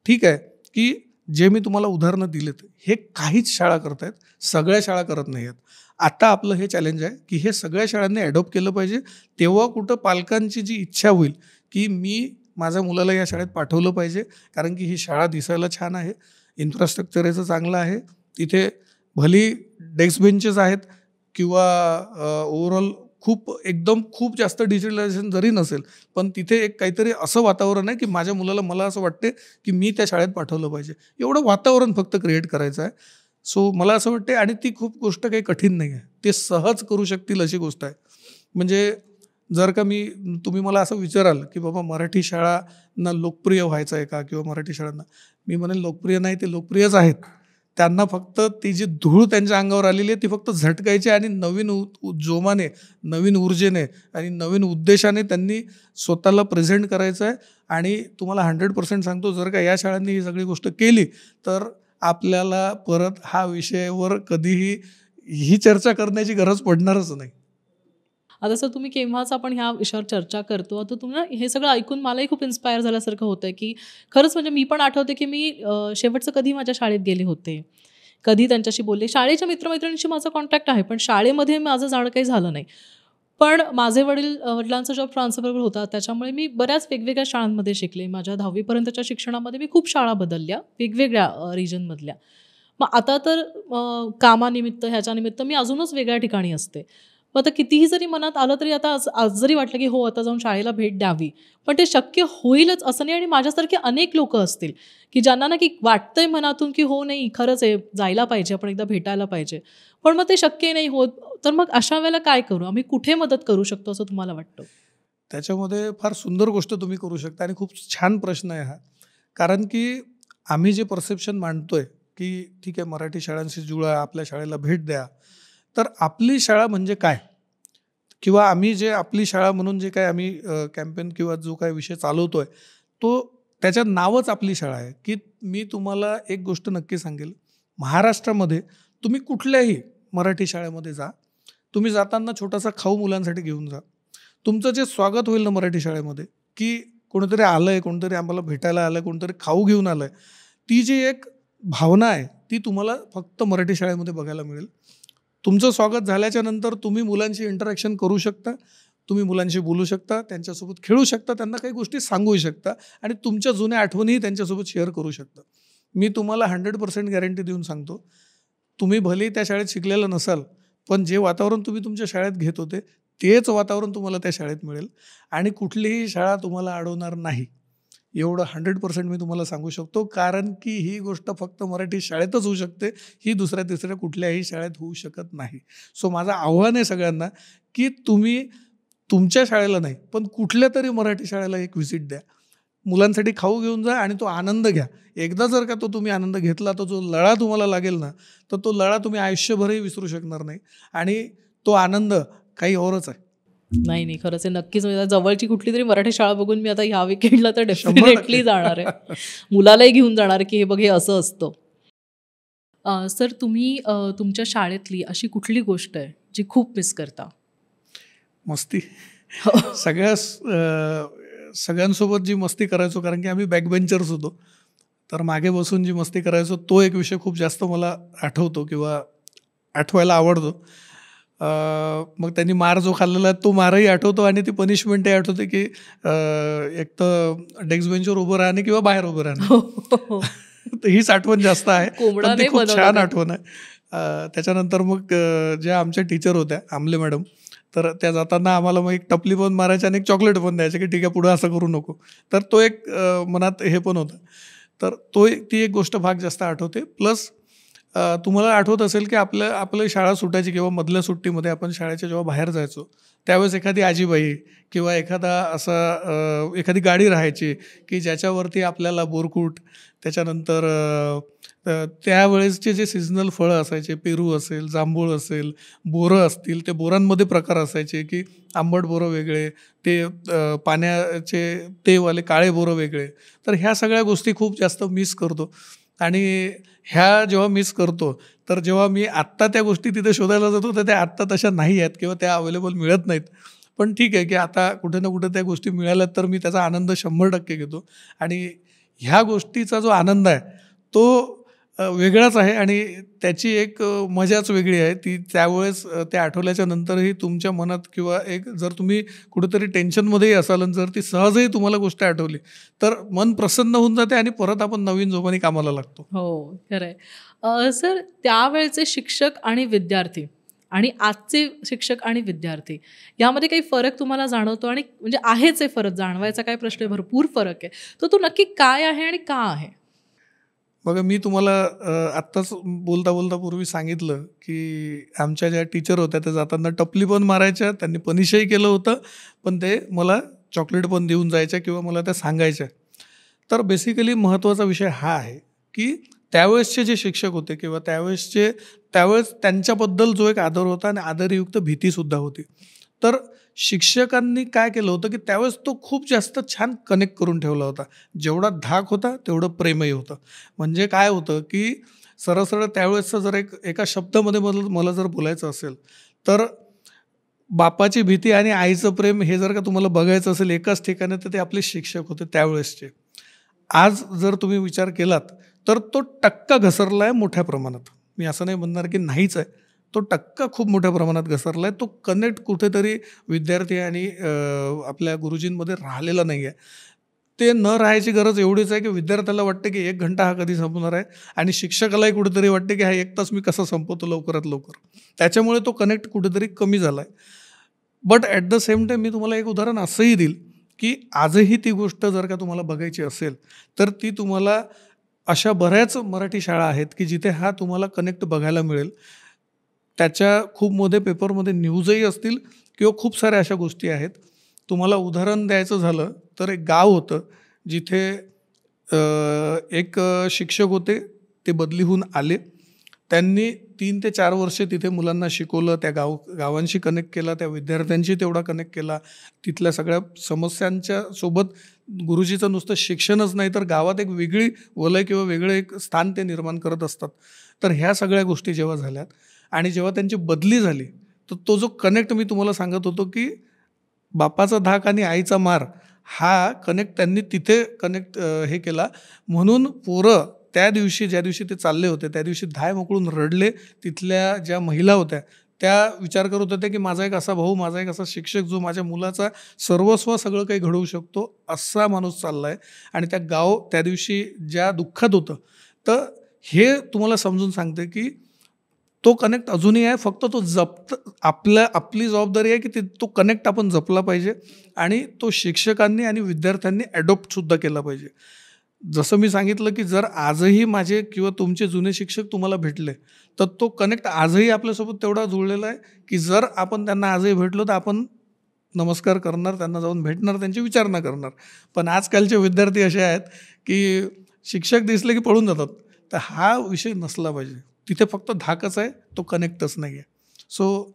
ठीक आहे की जे मी तुम्हाला उदाहरणं दिलेत हे काहीच शाळा करतायत, सगळ्या शाळा करत नाही आहेत. आता आपलं हे चॅलेंज आहे की हे सगळ्या शाळांनी ॲडॉप्ट केलं पाहिजे. तेव्हा कुठं पालकांची जी इच्छा होईल की मी माझ्या मुलाला या शाळेत पाठवलं पाहिजे, कारण की ही शाळा दिसायला छान आहे, इन्फ्रास्ट्रक्चर याचं चांगलं आहे, तिथे भली डेस्क बेंचेस आहेत किंवा ओव्हरऑल खूप जास्त डिजिटलायझेशन जरी नसेल, पण तिथे एक काहीतरी असं वातावरण आहे की माझ्या मुलाला, मला असं वाटते की मी त्या शाळेत पाठवलं पाहिजे, एवढं वातावरण फक्त क्रिएट करायचं आहे. सो मला असं वाटते, आणि ती खूप गोष्ट काही कठीण नाही आहे, ते सहज करू शकतील अशी गोष्ट आहे. म्हणजे जर का तुम्ही मला असं विचाराल की बाबा मराठी शाळांना लोकप्रिय व्हायचं आहे का, किंवा मराठी शाळांना, मी म्हणेन लोकप्रिय नाही, ते लोकप्रियच आहेत. त्यांना फक्त ती जी धूळ त्यांच्या अंगावर आलेली आहे ती फक्त झटकायची, आणि नवीन जोमाने, नवीन ऊर्जेने आणि नवीन उद्देशाने त्यांनी स्वतःला प्रेझेंट करायचं आहे. आणि तुम्हाला 100% सांगतो, जर का या शाळांनी ही सगळी गोष्ट केली तर आपल्याला परत हा विषयावर कधीही ही चर्चा करण्याची गरज पडणारच नाही. आता सर तुम्ही केव्हाच आपण ह्या विषयावर चर्चा करतो, आता तुम्हाला हे सगळं ऐकून मलाही खूप इन्स्पायर झाल्यासारखं होतं की खरंच म्हणजे मी पण आठवते की मी शेवटचं कधी माझ्या शाळेत गेले होते, कधी त्यांच्याशी बोलले. शाळेच्या मित्रमैत्रिणींशी माझा कॉन्टॅक्ट आहे, पण शाळेमध्ये माझं जाणं काही झालं नाही. पण माझे वडिलांचा जॉब ट्रान्सफरवर होता, त्याच्यामुळे मी बऱ्याच वेगवेगळ्या शाळांमध्ये शिकले. माझ्या 10वीपर्यंतच्या शिक्षणामध्ये मी खूप शाळा बदलल्या, वेगवेगळ्या रिजनमधल्या. मग आता तर कामानिमित्त ह्याच्यानिमित्त मी अजूनच वेगळ्या ठिकाणी असते. मग आता कितीही जरी मनात आलं तरी आता आज जरी वाटलं की हो आता जाऊन शाळेला भेट द्यावी, पण ते शक्य होईलच असं नाही. आणि माझ्यासारखे अनेक लोक असतील की ज्यांना ना की वाटतंय मनातून की हो नाही खरंच आहे, जायला पाहिजे, आपण एकदा भेटायला पाहिजे, पण मग ते शक्य नाही होत. तर मग अशा वेळेला काय करू, आम्ही कुठे मदत करू शकतो असं तुम्हाला वाटतं? त्याच्यामध्ये फार सुंदर गोष्ट तुम्ही करू शकता, आणि खूप छान प्रश्न आहे हा. कारण की आम्ही जे परसेप्शन मांडतोय की ठीक आहे मराठी शाळांशी जुळा, आपल्या शाळेला भेट द्या, तर आपली शाळा म्हणजे काय, किंवा आम्ही जे आपली शाळा म्हणून जे काय आम्ही कॅम्पेन किंवा जो काय विषय चालवतोय, तो त्याच्यात नावच आपली शाळा आहे. की मी तुम्हाला एक गोष्ट नक्की सांगेल, महाराष्ट्रामध्ये तुम्ही कुठल्याही मराठी शाळेमध्ये जा, तुम्ही जाताना छोटासा खाऊ मुलांसाठी घेऊन जा. तुमचं जे स्वागत होईल ना मराठी शाळेमध्ये, की कोणीतरी आलंय, कोणतरी आम्हाला भेटायला आलंय, कोणतरी खाऊ घेऊन आलंय, ती जी एक भावना आहे ती तुम्हाला फक्त मराठी शाळेमध्ये बघायला मिळेल. तुमचं स्वागत झाल्याच्या नंतर तुम्ही मुलांशी इंटरॅक्शन करू शकता, तुम्ही मुलांशी बोलू शकता, त्यांच्यासोबत खेळू शकता, त्यांना काही गोष्टी सांगूही शकता, आणि तुमच्या जुन्या आठवणीही त्यांच्यासोबत शेअर करू शकता. मी तुम्हाला 100% गॅरंटी देऊन सांगतो, तुम्ही भलेही त्या शाळेत शिकलेलं नसाल, पण जे वातावरण तुम्ही तुमच्या शाळेत घेत होते तेच वातावरण तुम्हाला त्या शाळेत मिळेल, आणि कुठलीही शाळा तुम्हाला अडवणार नाही, एवढं 100% मी तुम्हाला सांगू शकतो. कारण की ही गोष्ट फक्त मराठी शाळेतच होऊ शकते, ही दुसऱ्या तिसऱ्या कुठल्याही शाळेत होऊ शकत नाही. सो माझं आव्हान आहे सगळ्यांना की तुम्ही तुमच्या शाळेला नाही पण कुठल्या तरी मराठी शाळेला एक व्हिजिट द्या, मुलांसाठी खाऊ घेऊन जा, आणि तो आनंद घ्या. एकदा जर का तो तुम्ही आनंद घेतला, तर जो लळा तुम्हाला लागेल ना, तर तो लळा तुम्ही आयुष्यभरही विसरू शकणार नाही, आणि तो आनंद काही औरच आहे. नाही नाही, खरंच आहे. नक्कीच म्हणजे जवळची कुठली तरी मराठी शाळा बघून मी आता ह्या विकेंडला तर डेफिनेटली जाणार आहे, मुलालाही घेऊन जाणार की हे बघ हे असं असतं. सर तुम्ही तुमच्या शाळेतली अशी कुठली गोष्ट आहे जी खूप मिस करता? मस्ती. सगळ्यांसोबत जी मस्ती करायचो, कारण की आम्ही बॅकबेंचर्स होतो, तर मागे बसून जी मस्ती करायचो तो एक विषय खूप जास्त मला आठवतो किंवा आठवायला आवडतो. मग त्यांनी मार जो खाल्लेला तो मारही आठवतो आणि ती पनिशमेंटही आठवते की एक तर डेस्क बेंचवर उभं राहणे किंवा बाहेर उभं राहणे. हो, हो, हो. तर हीच आठवण जास्त आहे, कोंबडा पण ती नाही खूप बनवला छान त्यात. आठवण आहे. त्याच्यानंतर मग ज्या आमच्या टीचर होत्या आमले मॅडम, तर त्या जाताना आम्हाला मग एक टपली पण मारायची आणि एक चॉकलेट पण द्यायचे की ठीक आहे पुढं असं करू नको. तर तो एक मनात हे पण होतं. तर ती एक गोष्ट भाग जास्त आठवते. प्लस तुम्हाला आठवत असेल की आपलं शाळा सुटायची किंवा मधल्या सुट्टीमध्ये आपण शाळेच्या जेव्हा बाहेर जायचो त्यावेळेस एखादी आजीबाई किंवा एखादी गाडी राहायची की ज्याच्यावरती आपल्याला बोरकूट, त्याच्यानंतर त्यावेळेसचे जे सिजनल फळं असायचे, पेरू असेल, जांभूळ असेल, बोरं असतील, ते बोरांमध्ये प्रकार असायचे की आंबट बोरं वेगळे, ते पाण्याचे ते वाले काळे बोरं वेगळे. तर ह्या सगळ्या गोष्टी खूप जास्त मिस करतो. आणि ह्या जेव्हा मिस करतो तर जेव्हा मी आत्ता त्या गोष्टी तिथे शोधायला जातो तर त्या आत्ता तशा नाही आहेत किंवा त्या अवेलेबल मिळत नाहीत. पण ठीक आहे की आता कुठे ना कुठे त्या गोष्टी मिळाल्यात तर मी त्याचा आनंद 100% घेतो. आणि ह्या गोष्टीचा जो आनंद आहे तो वेगळाच आहे आणि त्याची एक मजाच वेगळी आहे. ती त्यावेळेस ते आठवल्याच्या नंतरही तुमच्या मनात किंवा एक जर तुम्ही कुठेतरी टेन्शनमध्येही असाल आणि जर ती सहजही तुम्हाला गोष्ट आठवली तर मन प्रसन्न होऊन जाते आणि परत आपण नवीन जोमाने कामाला लागतो. हो, खरं आहे. सर, त्यावेळचे शिक्षक आणि विद्यार्थी आणि आजचे शिक्षक आणि विद्यार्थी यामध्ये काही फरक तुम्हाला जाणवतो? आणि म्हणजे आहेच आहे फरक, जाणवायचा काय प्रश्न आहे, भरपूर फरक आहे. तर तो नक्की काय आहे आणि का आहे? बघा, मी तुम्हाला आत्ताच बोलता बोलता पूर्वी सांगितलं की आमच्या ज्या टीचर होत्या त्या जाताना टपली पण मारायच्या, त्यांनी पनिशही केलं होतं, पण ते मला चॉकलेट पण देऊन जायच्या किंवा मला त्या सांगायच्या. तर बेसिकली महत्त्वाचा विषय हा आहे की त्यावेळेसचे जे शिक्षक होते किंवा त्यावेळेस त्यांच्याबद्दल जो एक आदर होता आणि आदरयुक्त भीतीसुद्धा होती. तर शिक्षकांनी काय केलं होतं की त्यावेळेस तो खूप जास्त छान कनेक्ट करून ठेवला होता. जेवढा धाक होता तेवढं प्रेमही होतं. म्हणजे काय होतं की सरळ त्यावेळेसचं जर एका शब्दामध्ये मला जर बोलायचं असेल तर बापाची भीती आणि आईचं प्रेम हे जर का तुम्हाला बघायचं असेल एकाच ठिकाणी तर ते आपले शिक्षक होते त्यावेळेसचे. आज जर तुम्ही विचार केलात तर तो टक्का घसरला आहे मोठ्या प्रमाणात. मी असं नाही म्हणणार की नाहीच आहे, तो टक्का खूप मोठ्या प्रमाणात घसरला आहे. तो कनेक्ट कुठेतरी विद्यार्थी आणि आपल्या गुरुजींमध्ये राहिलेला नाही आहे. ते न राहायची गरज एवढीच आहे की विद्यार्थ्याला वाटतं की 1 घंटा हा कधी संपणार आहे आणि शिक्षकालाही कुठेतरी वाटते की हा 1 तास मी कसा संपवतो लवकरात लवकर. त्याच्यामुळे तो कनेक्ट कुठेतरी कमी झाला आहे. But at the same time मी तुम्हाला एक उदाहरण असंही देईल की आजही ती गोष्ट जर का तुम्हाला बघायची असेल तर ती तुम्हाला अशा बऱ्याच मराठी शाळा आहेत की जिथे हा तुम्हाला कनेक्ट बघायला मिळेल. त्याच्या खूप मोठे पेपरमध्ये न्यूजही असतील किंवा खूप साऱ्या अशा गोष्टी आहेत. तुम्हाला उदाहरण द्यायचं झालं तर एक गाव होतं जिथे एक शिक्षक होते, ते बदलीहून आले. त्यांनी 3 ते 4 वर्षे तिथे मुलांना शिकवलं, त्या गावांशी कनेक्ट केला, त्या विद्यार्थ्यांशी तेवढा कनेक्ट केला. तिथल्या सगळ्या समस्यांच्या सोबत गुरुजीचं नुसतं शिक्षणच नाही तर गावात एक वेगळी वलय किंवा वेगळं एक स्थान ते निर्माण करत असतात. तर ह्या सगळ्या गोष्टी जेव्हा झाल्यात आणि जेव्हा त्यांची बदली झाली तर तो जो कनेक्ट मी तुम्हाला सांगत होतो की बापाचा धाक आणि आईचा मार हा कनेक्ट त्यांनी तिथे हे केला. म्हणून पोरं ज्या दिवशी ते चालले होते त्या दिवशी धाय मोकळून रडले. तिथल्या ज्या महिला होत्या त्या विचार करत होत्या की माझा एक असा भाऊ, माझा एक असा शिक्षक जो माझ्या मुलाचा सर्वस्व सगळं काही घडवू शकतो असा माणूस चालला आहे. आणि गाव त्या दिवशी ज्या दुःखात होतं. तर हे तुम्हाला समजून सांगते की तो कनेक्ट अजूनही आहे, फक्त तो आपली जबाबदारी आहे की तो कनेक्ट आपण जपला पाहिजे आणि तो शिक्षकांनी आणि विद्यार्थ्यांनी ॲडॉप्टसुद्धा केला पाहिजे. जसं मी सांगितलं की जर आजही माझे किंवा तुमचे जुने शिक्षक तुम्हाला भेटले तर तो कनेक्ट आजही आपल्यासोबत तेवढा जुळलेला आहे की जर आपण त्यांना आजही भेटलो तर आपण नमस्कार करणार, त्यांना जाऊन भेटणार, त्यांची विचारणा करणार. पण आजकालचे विद्यार्थी असे आहेत की शिक्षक दिसले की पळून जातात. तर हा विषय नसला पाहिजे. तिथे फक्त धाकच आहे, तो कनेक्टच नाही आहे. सो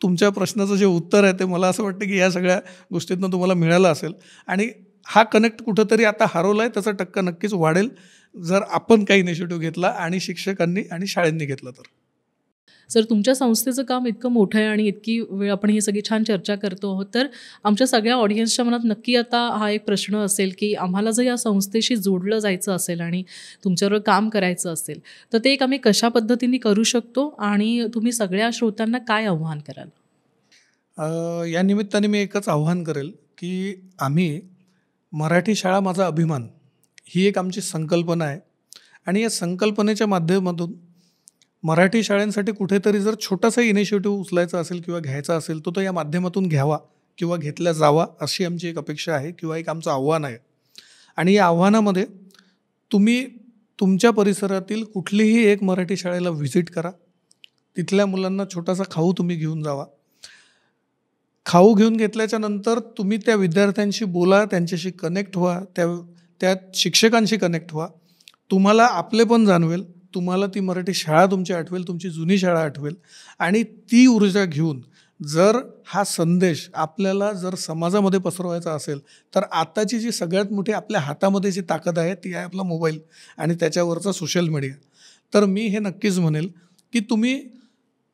तुमच्या प्रश्नाचं जे उत्तर आहे ते मला असं वाटतं की या सगळ्या गोष्टींना तुम्हाला मिळालं असेल. आणि हा कनेक्ट कुठंतरी आता हरवला आहे, त्याचा टक्का नक्कीच वाढेल जर आपण काही इनिशिएटिव्ह घेतला आणि शिक्षकांनी आणि शाळांनी घेतला तर. सर, तुमच्या संस्थेचं काम इतकं मोठं आहे आणि इतकी वेळ आपण ही सगळी छान चर्चा करतो आहोत, तर आमच्या सगळ्या ऑडियन्सच्या मनात नक्की आता हा एक प्रश्न असेल की आम्हाला जर या संस्थेशी जोडलं जायचं असेल आणि तुमच्याबरोबर काम करायचं असेल, तर ते एक आम्ही कशा पद्धतीने करू शकतो आणि तुम्ही सगळ्या श्रोत्यांना काय आव्हान कराल? या निमित्ताने मी एकच आव्हान करेल की आम्ही मराठी शाळा माझा अभिमान ही एक आमची संकल्पना आहे आणि या संकल्पनेच्या माध्यमातून मराठी शाळांसाठी कुठेतरी जर छोटासा इनिशिएटिव्ह उचलायचा असेल किंवा घ्यायचा असेल तो या माध्यमातून घ्यावा किंवा घेतला जावा अशी आमची एक अपेक्षा आहे किंवा एक आमचं आव्हान आहे. आणि या आव्हानामध्ये तुम्ही तुमच्या परिसरातील कुठलीही एक मराठी शाळेला व्हिजिट करा, तिथल्या मुलांना छोटासा खाऊ तुम्ही घेऊन जावा. खाऊ घेऊन घेतल्याच्या नंतर तुम्ही त्या विद्यार्थ्यांशी बोला, त्यांच्याशी कनेक्ट व्हा, त्या शिक्षकांशी कनेक्ट व्हा. तुम्हाला आपलेपण जाणवेल, तुम्हाला ती मराठी शाळा तुमची आठवेल, तुमची जुनी शाळा आठवेल. आणि ती ऊर्जा घेऊन जर हा संदेश आपल्याला जर समाजामध्ये पसरवायचा असेल तर आताची जी सगळ्यात मोठी आपल्या हातामध्ये जी ताकद आहे ती आहे आपला मोबाईल आणि त्याच्यावरचा सोशल मीडिया. तर मी हे नक्कीच म्हणेल की तुम्ही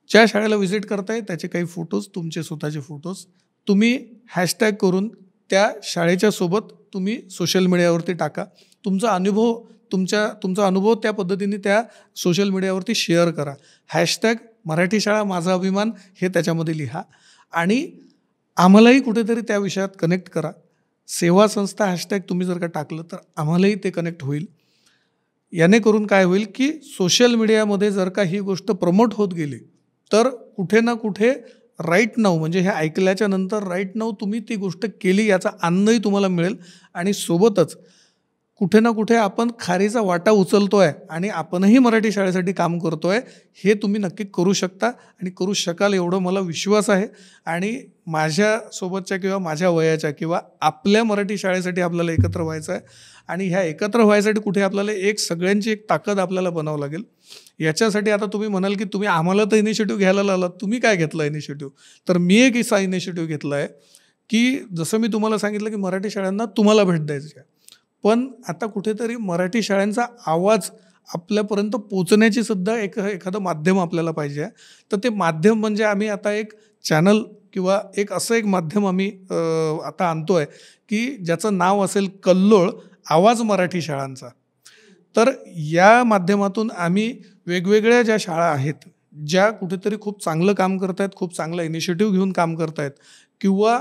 ज्या शाळेला व्हिजिट करताय त्याचे काही फोटोज, तुमचे स्वतःचे फोटोज तुम्ही हॅशटॅग करून त्या शाळेच्या सोबत तुम्ही सोशल मीडियावरती टाका. तुमचा अनुभव त्या पद्धतीने त्या सोशल मीडियावरती शेअर करा. हॅशटॅग मराठी शाळा माझा अभिमान हे त्याच्यामध्ये लिहा आणि आम्हालाही कुठेतरी त्या विषयात कनेक्ट करा. सेवा संस्था हॅशटॅग तुम्ही जर का टाकलं तर आम्हालाही ते कनेक्ट होईल. याने करून काय होईल की सोशल मीडियामध्ये जर का ही गोष्ट प्रमोट होत गेली तर कुठे ना कुठे राईट नाऊ म्हणजे हे ऐकल्याच्या नंतर राईट नाऊ तुम्ही ती गोष्ट केली याचा आनंदही तुम्हाला मिळेल. आणि सोबतच कुठे ना कुठे आपण खारीचा वाटा उचलतोय आणि आपणही मराठी शाळेसाठी काम करतोय हे तुम्ही नक्की करू शकता आणि करू शकाल एवढं मला विश्वास आहे. आणि माझ्यासोबतच्या किंवा माझ्या वयाच्या किंवा आपल्या मराठी शाळेसाठी आपल्याला एकत्र व्हायचं आहे आणि ह्या एकत्र व्हायसाठी कुठे आपल्याला सगळ्यांची एक ताकद आपल्याला बनावं लागेल. याच्यासाठी आता तुम्ही म्हणाल की तुम्ही आम्हाला तर इनिशिएटिव्ह घ्यायला लावलात, तुम्ही काय घेतला इनिशिएटिव्ह? तर मी एक असा इनिशिएटिव्ह घेतला आहे की जसं मी तुम्हाला सांगितलं की मराठी शाळांना तुम्हाला भेट द्यायची आहे, पण आता कुठेतरी मराठी शाळांचा आवाज आपल्यापर्यंत पोचण्याची सुद्धा एखादं माध्यम आपल्याला पाहिजे आहे. तर ते माध्यम म्हणजे आम्ही आता एक चॅनल किंवा असं एक माध्यम आम्ही आता आणतो आहे की ज्याचं नाव असेल कल्लोळ आवाज मराठी शाळांचा. तर या माध्यमातून आम्ही वेगवेगळ्या ज्या शाळा आहेत ज्या कुठेतरी खूप चांगलं काम करत आहेत, खूप चांगला इनिशिएटिव्ह घेऊन काम करत आहेत किंवा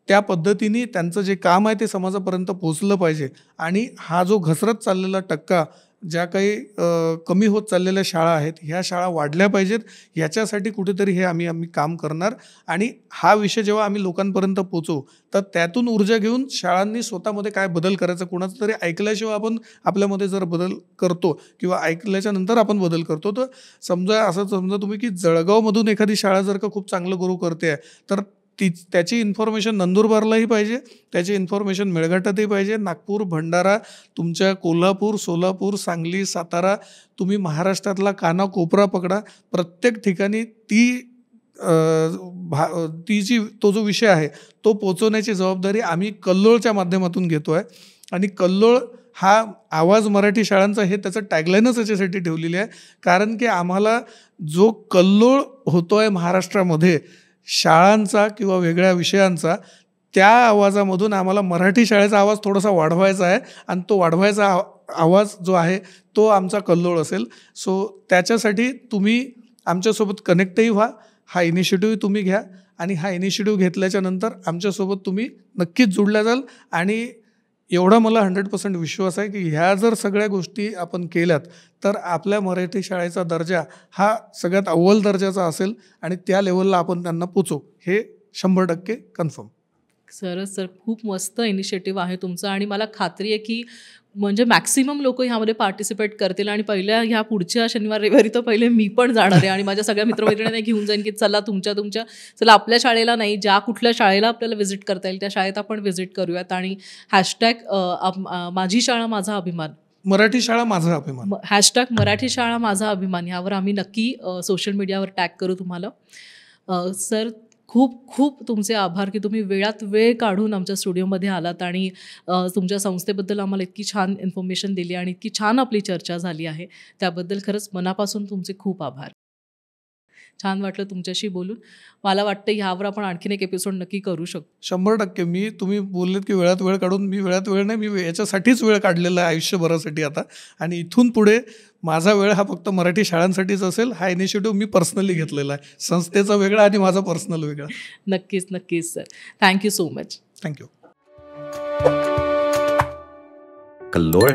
त्या पद्धतीने त्यांचं जे काम आहे ते समाजापर्यंत पोचलं पाहिजे आणि हा जो घसरत चाललेला टक्का ज्या काही कमी होत चाललेल्या शाळा आहेत ह्या शाळा वाढल्या पाहिजेत याच्यासाठी कुठेतरी हे आम्ही काम करणार. आणि हा विषय जेव्हा आम्ही लोकांपर्यंत पोचवू तर त्यातून ऊर्जा घेऊन शाळांनी स्वतःमध्ये काय बदल करायचा, कोणाचं तरी ऐकल्याशिवाय आपण आपल्यामध्ये जर बदल करतो किंवा ऐकल्याच्या नंतर आपण बदल करतो तर समजा तुम्ही की जळगावमधून एखादी शाळा जर का खूप चांगलं गुरु करते आहे तर त्याची इन्फॉर्मेशन नंदुरबारलाही पाहिजे, त्याची इन्फॉर्मेशन मेळघाटातही पाहिजे, नागपूर, भंडारा, तुमच्या कोल्हापूर, सोलापूर, सांगली, सातारा, तुम्ही महाराष्ट्रातला कानाकोपरा पकडा, प्रत्येक ठिकाणी तो जो विषय आहे तो पोचवण्याची जबाबदारी आम्ही कल्लोळच्या माध्यमातून घेतो आहे. आणि कल्लोळ हा आवाज मराठी शाळांचा हे त्याचं टॅगलाईनच याच्यासाठी ठेवलेली आहे कारण की आम्हाला जो कल्लोळ होतो आहे महाराष्ट्रामध्ये शाळांचा किंवा वेगळ्या विषयांचा त्या आवाजामधून आम्हाला मराठी शाळेचा आवाज थोडासा वाढवायचा आहे आणि तो वाढवायचा आवाज जो आहे तो आमचा कल्लोळ असेल. सो त्याच्यासाठी तुम्ही आमच्यासोबत कनेक्टही व्हा, हा इनिशिएटिव्ह तुम्ही घ्या आणि हा इनिशिएटिव्ह घेतल्याच्या नंतर आमच्यासोबत तुम्ही नक्कीच जोडल्या जाल. आणि एवढा मला 100% विश्वास आहे की ह्या जर सगळ्या गोष्टी आपण केल्यात तर आपल्या मराठी शाळेचा दर्जा हा सगळ्यात अव्वल दर्जाचा असेल आणि त्या लेवलला आपण त्यांना पोचवू हे 100% कन्फर्म. सर खूप मस्त इनिशिएटिव्ह आहे तुमचा आणि मला खात्री आहे की म्हणजे मॅक्सिमम लोक ह्यामध्ये पार्टिसिपेट करतील आणि ह्या पुढच्या शनिवार रविवारी तर पहिले मी पण जाणार आहे आणि माझ्या सगळ्या मित्रमैत्रिणींना घेऊन जाईन की चला चला आपल्या शाळेला नाही, ज्या कुठल्या शाळेला आपल्याला व्हिजिट करता येईल त्या शाळेत आपण व्हिजिट करूयात. आणि हॅशटॅग माझी शाळा माझा अभिमान, मराठी शाळा माझा अभिमान, हॅशटॅग मराठी शाळा माझा अभिमान यावर आम्ही नक्की सोशल मीडियावर टॅग करू तुम्हाला. सर खूप खूप तुमचे आभार की तुम्ही वेळात वेळ काढून आमच्या स्टुडिओमध्ये आलात आणि तुमच्या संस्थेबद्दल आम्हाला इतकी छान इन्फॉर्मेशन दिली आणि इतकी छान आपली चर्चा झाली आहे त्याबद्दल खरंच मनापासून तुमचे खूप आभार. छान वाटलं तुमच्याशी बोलून. मला वाटतं ह्यावर आपण आणखीन एक एपिसोड नक्की करू शकतो. 100%. तुम्ही बोललेत की वेळात वेळ काढून, मी वेळात वेळ नाही, मी याच्यासाठीच वेळ काढलेला आहे आयुष्यभरासाठी आता. आणि इथून पुढे माझा वेळ हा फक्त मराठी शाळांसाठीच असेल. हा इनिशिएटिव्ह मी पर्सनली घेतलेला आहे, संस्थेचा वेगळा आणि माझा पर्सनल वेगळा. नक्कीच नक्कीच sir. Thank you so much. Thank you. Calor